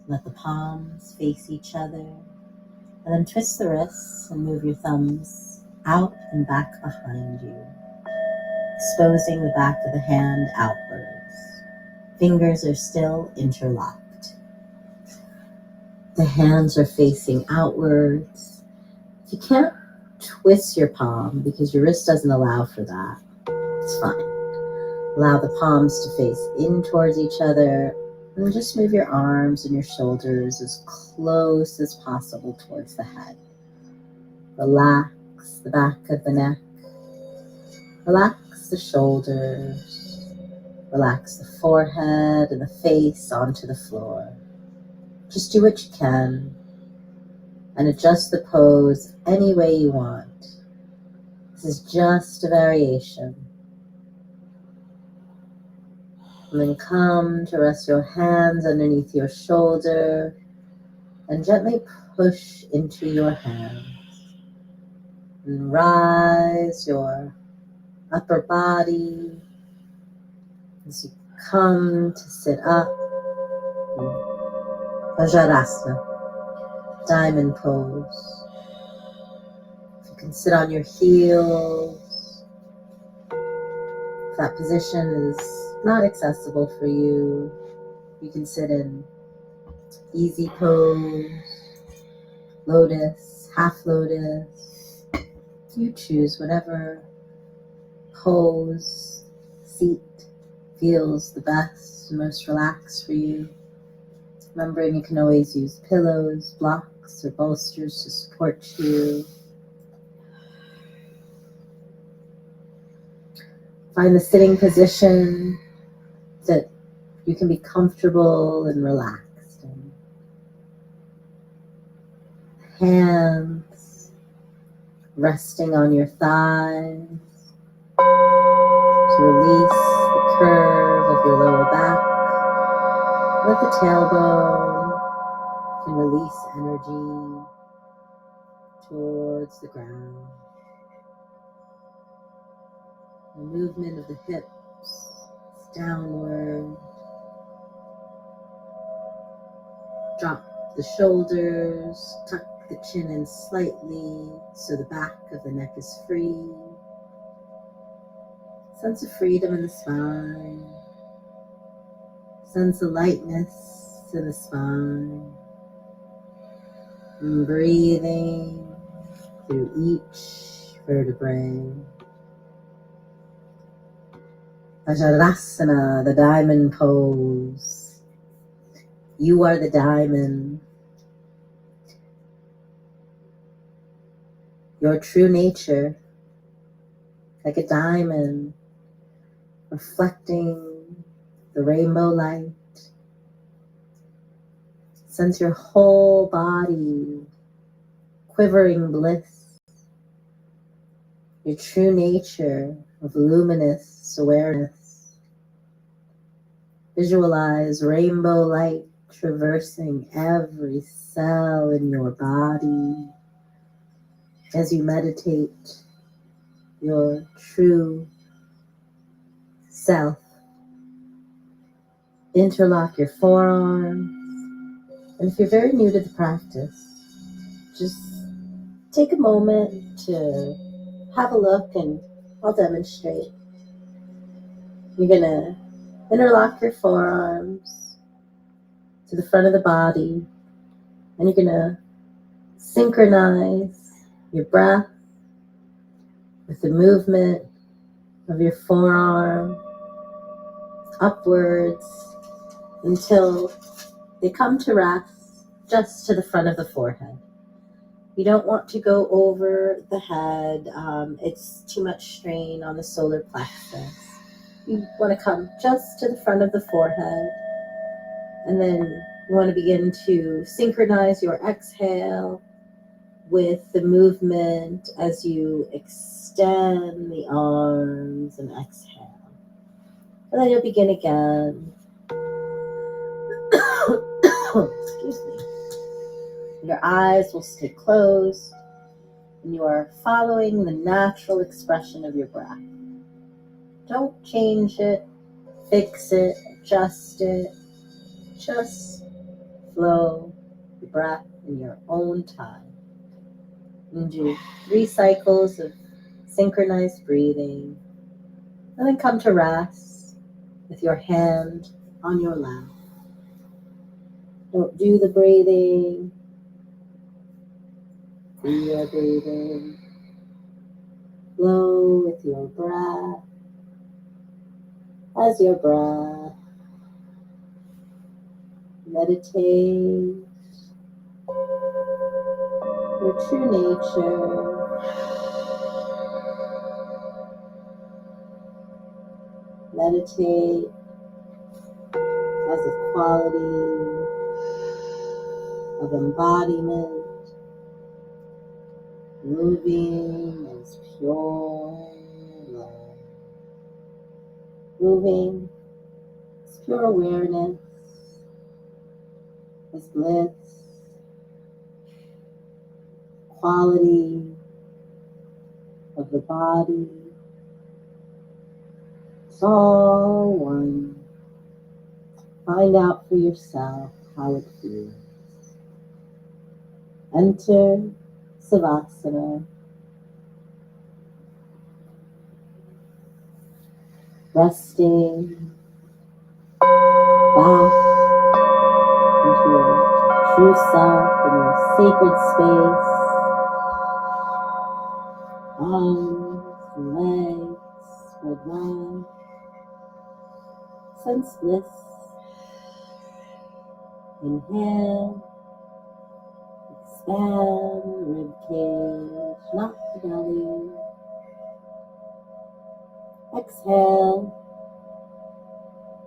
Let the palms face each other, and then twist the wrists and move your thumbs out and back behind you, exposing the back of the hand outwards. Fingers are still interlocked. The hands are facing outwards. If you can't twist your palm because your wrist doesn't allow for that, it's fine. Allow the palms to face in towards each other, and just move your arms and your shoulders as close as possible towards the head. Relax the back of the neck. Relax the shoulders. Relax the forehead and the face onto the floor. Just do what you can and adjust the pose any way you want. This is just a variation. And then come to rest your hands underneath your shoulder and gently push into your hands. And rise your upper body as you come to sit up. Vajrasana, diamond pose. If you can sit on your heels, if that position is not accessible for you, you can sit in easy pose, lotus, half lotus. You choose whatever pose, seat feels the best, most relaxed for you. Remembering you can always use pillows, blocks, or bolsters to support you. Find the sitting position that you can be comfortable and relaxed in. Hands resting on your thighs to release the curve of your lower back. Let the tailbone can release energy towards the ground. The movement of the hips downward. Drop the shoulders, tuck the chin in slightly so the back of the neck is free. Sense of freedom in the spine. Sense of lightness in the spine. And breathing through each vertebrae. Vajrasana, the diamond pose. You are the diamond. Your true nature, like a diamond, reflecting the rainbow light. Sense your whole body quivering bliss. Your true nature of luminous awareness. Visualize rainbow light traversing every cell in your body as you meditate your true self. Interlock your forearms, and if you're very new to the practice, just take a moment to have a look and I'll demonstrate. You're gonna interlock your forearms to the front of the body, and you're gonna synchronize your breath with the movement of your forearm upwards until they come to rest just to the front of the forehead. You don't want to go over the head. It's too much strain on the solar plexus. You want to come just to the front of the forehead, and then you want to begin to synchronize your exhale with the movement as you extend the arms and exhale. And then you'll begin again. Excuse me. Your eyes will stay closed, and you are following the natural expression of your breath. Don't change it, fix it, adjust it. Just flow the breath in your own time. And do 3 cycles of synchronized breathing. And then come to rest with your hand on your lap. Don't do the breathing. Do your breathing. Flow with your breath. As your breath. Meditate your true nature. Meditate as a quality of embodiment, moving as pure love, moving as pure awareness, as bliss, quality of the body. It's all one. Find out for yourself how it feels. Enter Savasana. Resting back into your true self in your sacred space. Arms and legs spread wide. Sense bliss. Inhale. Expand the rib cage, not the belly. Exhale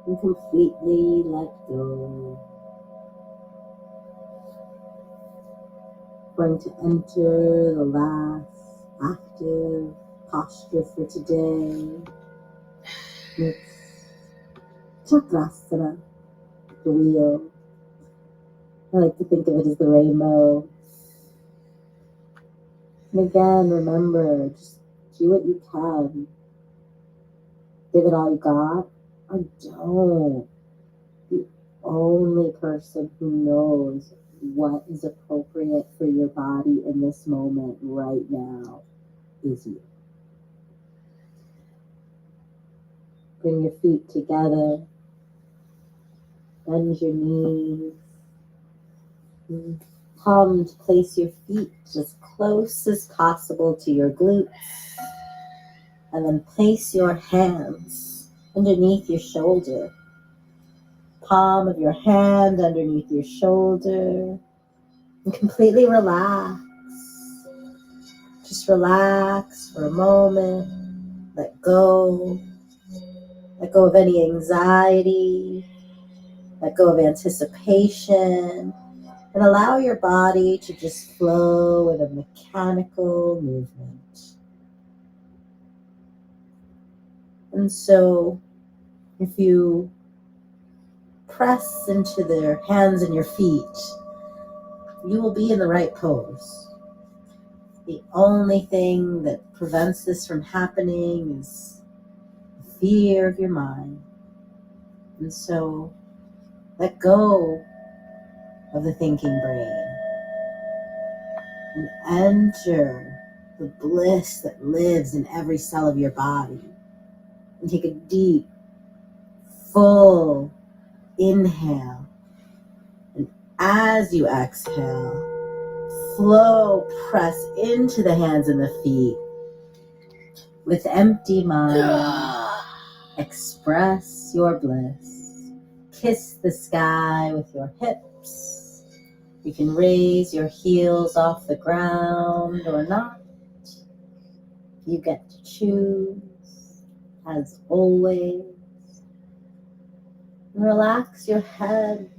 and completely let go. Going to enter the last active posture for today. It's Chakrasana, the wheel. I like to think of it as the rainbow. And again, remember, just do what you can. Give it all you got, or don't. The only person who knows what is appropriate for your body in this moment right now is you. Bring your feet together. Bend your knees. come to place your feet as close as possible to your glutes, and then place your hands underneath your shoulder. Palm of your hand underneath your shoulder, and completely relax. Just relax for a moment. Let go. Let go of any anxiety. Let go of anticipation. And allow your body to just flow in a mechanical movement. And so, if you press into their hands and your feet, you will be in the right pose. The only thing that prevents this from happening is the fear of your mind. And so, let go of the thinking brain and enter the bliss that lives in every cell of your body. And take a deep, full inhale. And as you exhale, flow, press into the hands and the feet. With empty mind, express your bliss. Kiss the sky with your hips. You can raise your heels off the ground or not. You get to choose, as always. Relax your head.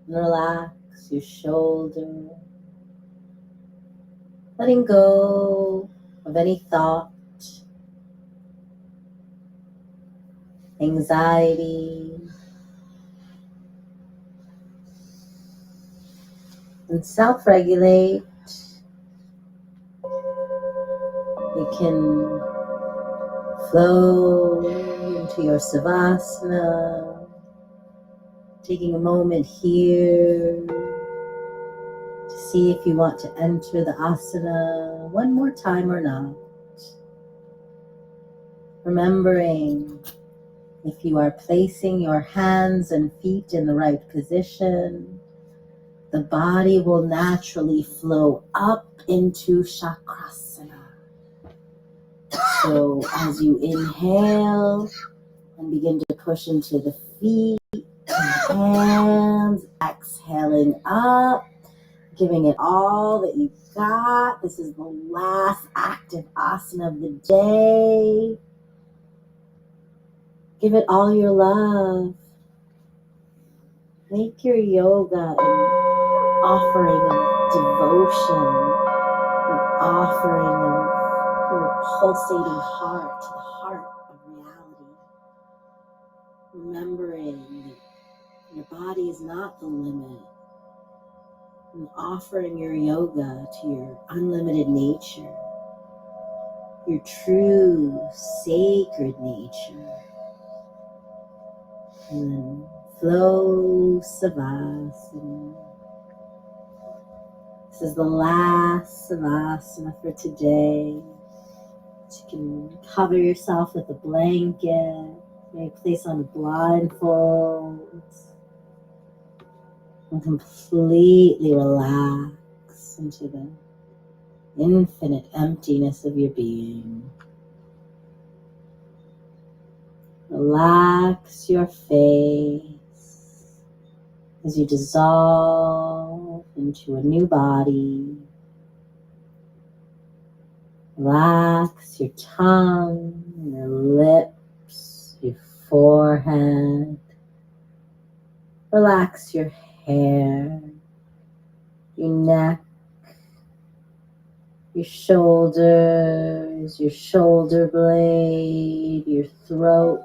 Relax your shoulder. Letting go of any thought, anxiety, and self-regulate. You can flow into your savasana, taking a moment here to see if you want to enter the asana one more time or not. Remembering, if you are placing your hands and feet in the right position, the body will naturally flow up into chakrasana. So as you inhale and begin to push into the feet and hands, exhaling up, giving it all that you've got. This is the last active asana of the day. Give it all your love. Make your yoga an offering of devotion, an offering of your pulsating heart to the heart of reality. Remembering that your body is not the limit. And offering your yoga to your unlimited nature, your true sacred nature. And then flow savasana. This is the last savasana for today. So you can cover yourself with a blanket, maybe place on a blindfold, and completely relax into the infinite emptiness of your being. Relax your face as you dissolve into a new body. Relax your tongue, your lips, your forehead. Relax your hair, your neck, your shoulders, your shoulder blade, your throat,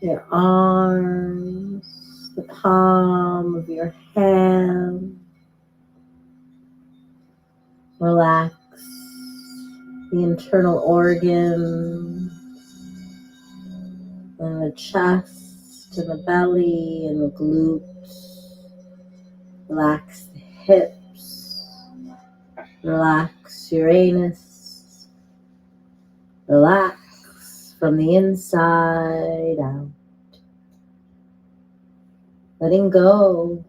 your arms, the palm of your hand. Relax the internal organs, and the chest, and the belly, and the glutes. Relax the hips. Relax your anus. Relax from the inside out. Letting go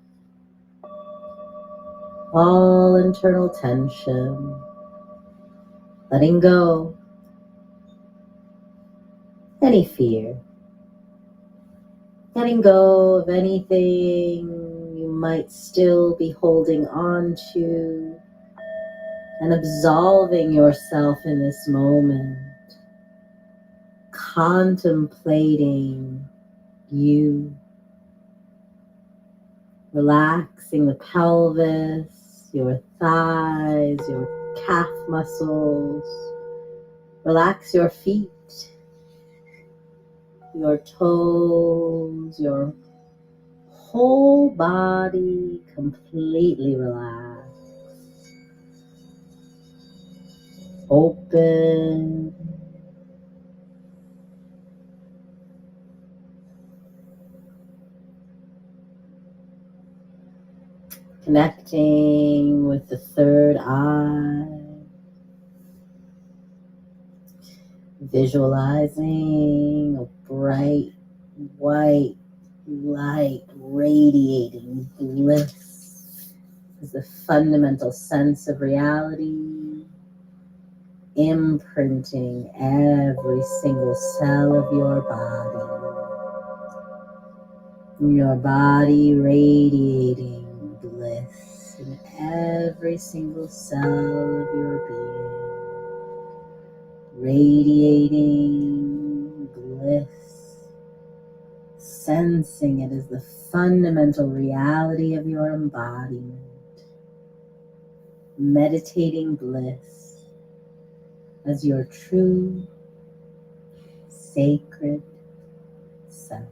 all internal tension, letting go any fear, letting go of anything you might still be holding on to, and absolving yourself in this moment, contemplating you, relaxing the pelvis, your thighs, your calf muscles. Relax your feet, your toes, your whole body completely relaxed. Open. Connecting with the third eye. Visualizing a bright white light radiating bliss as the fundamental sense of reality, imprinting every single cell of your body radiating bliss in every single cell of your being, radiating bliss, sensing it as the fundamental reality of your embodiment, meditating bliss as your true sacred self.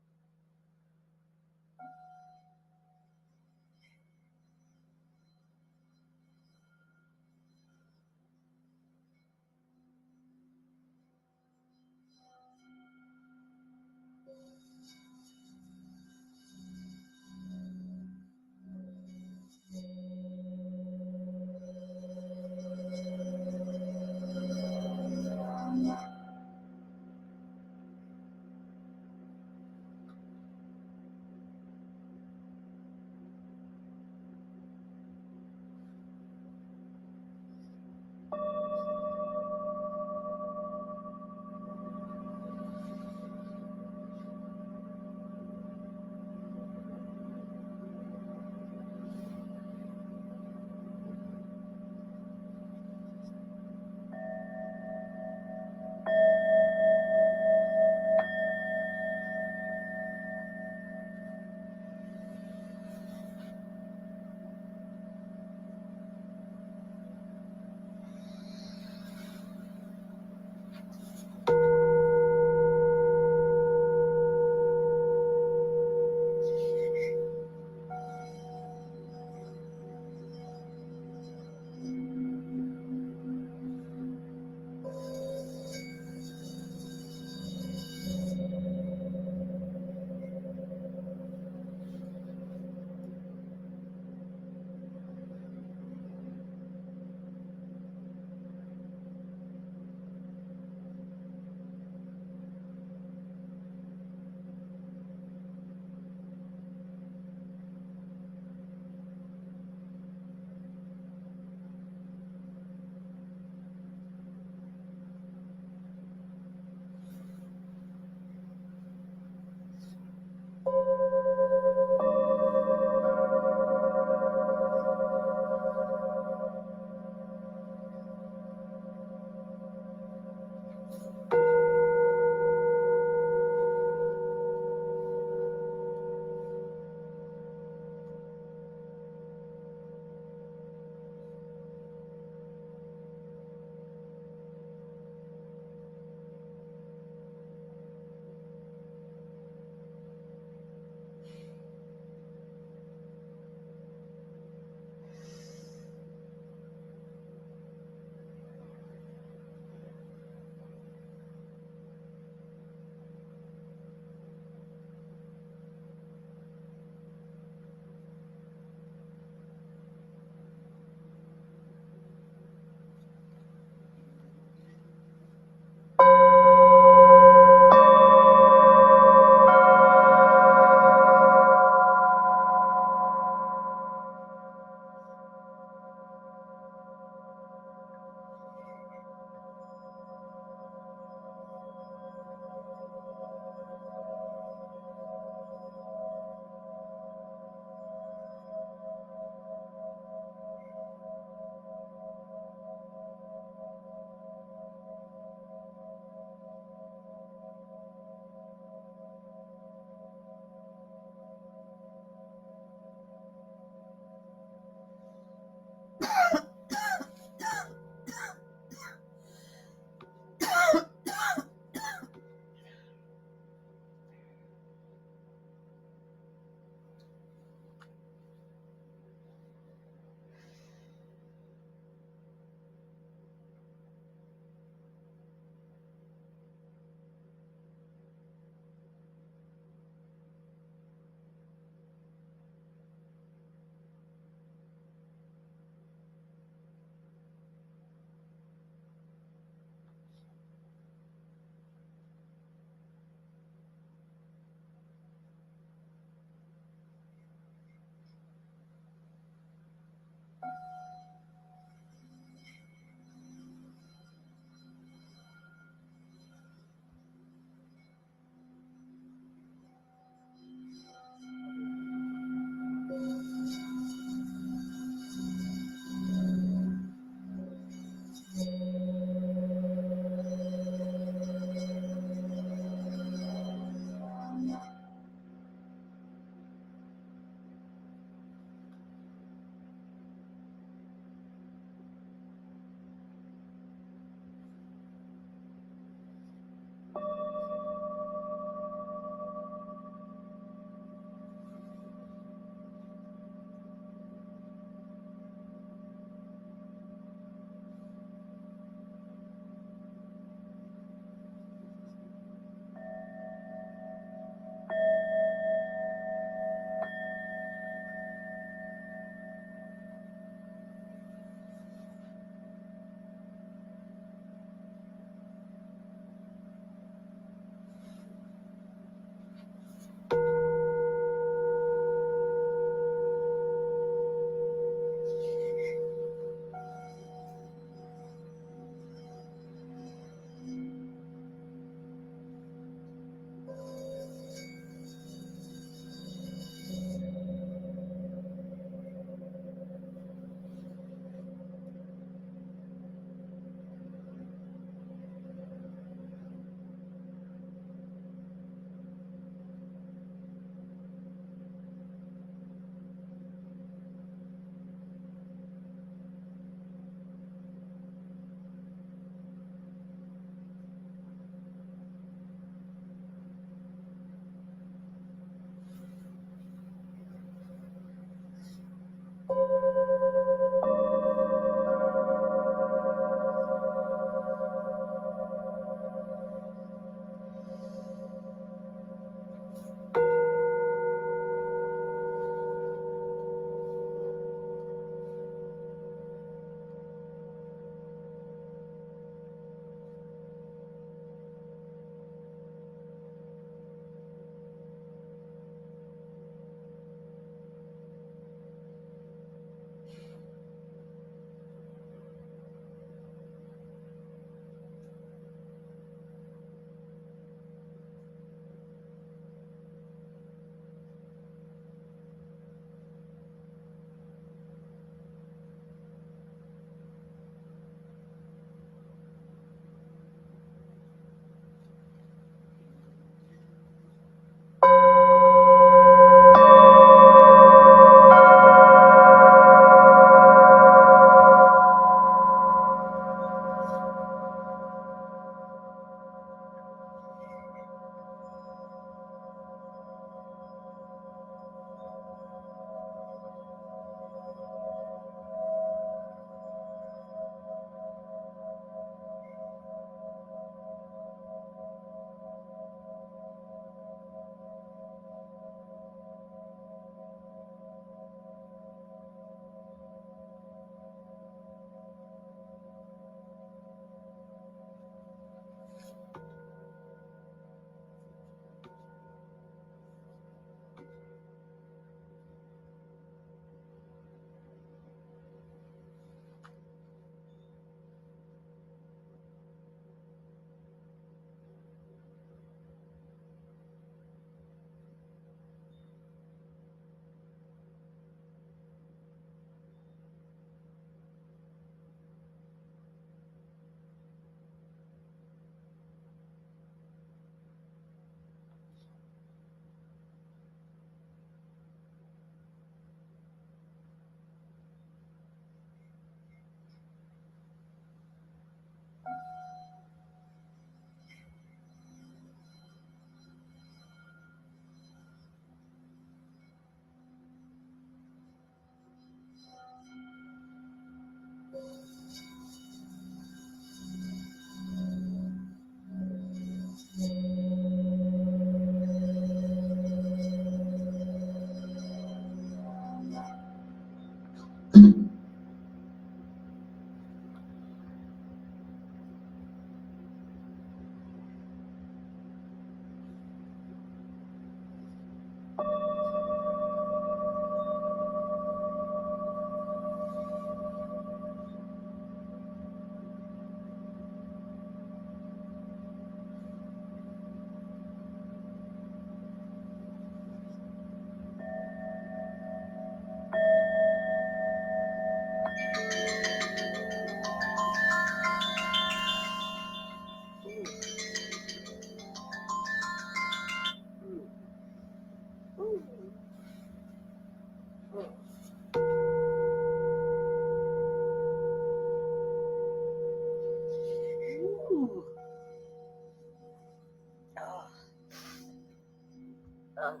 Well,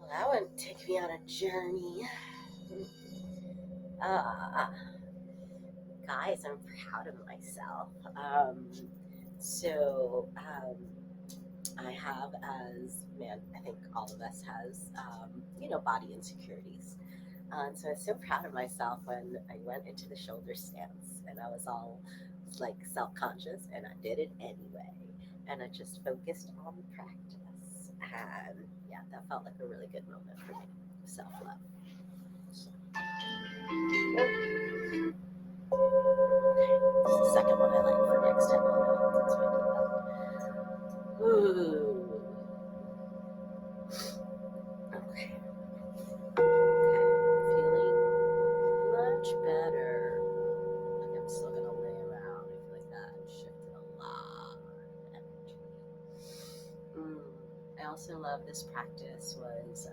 that one took me on a journey. Uh, Guys, I'm proud of myself. I have, as man, I think all of us has, body insecurities. So I was so proud of myself when I went into the shoulder stance and I was all like self conscious and I did it anyway. And I just focused on the practice. And yeah, that felt like a really good moment for me. Self love. So, yeah. This is the second one I like for next time. That's why I did that. Ooh. Okay. Feeling much better. Like I'm still gonna lay around. I feel like that shifted a lot of energy. I also love this practice was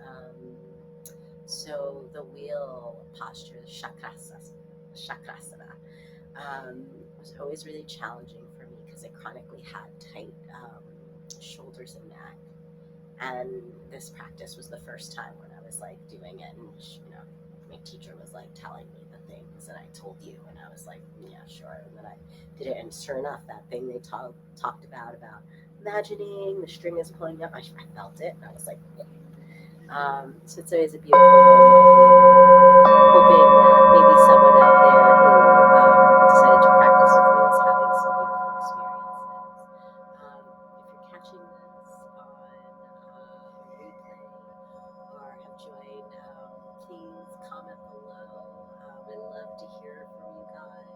so the wheel posture, the chakrasana, was always really challenging for me because I chronically had tight shoulders and neck. And this practice was the first time when I was like doing it, and my teacher was like telling me the things, and I told you, and I was like, yeah, sure. And then I did it, and sure enough, that thing they talked about imagining the string is pulling up, I felt it, and I was like, so it's always a beautiful moment. Hoping that maybe someone out there who decided to practice with me was having some beautiful experiences. If you're catching this on replay or have joined, please comment below. I love to hear from you guys.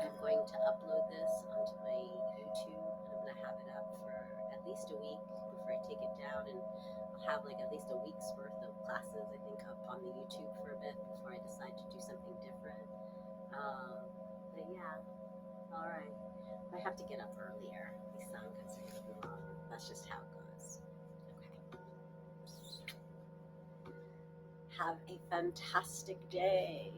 I'm going to upload this onto my YouTube, and I'm going to have it up for at least a week before I take it down, and I'll have like at least a week's worth of classes, I think, up on the YouTube for a bit before I decide to do something different. But yeah, all right. I have to get up earlier. These sound cuts are going to be long. That's just how it goes. Okay. Have a fantastic day.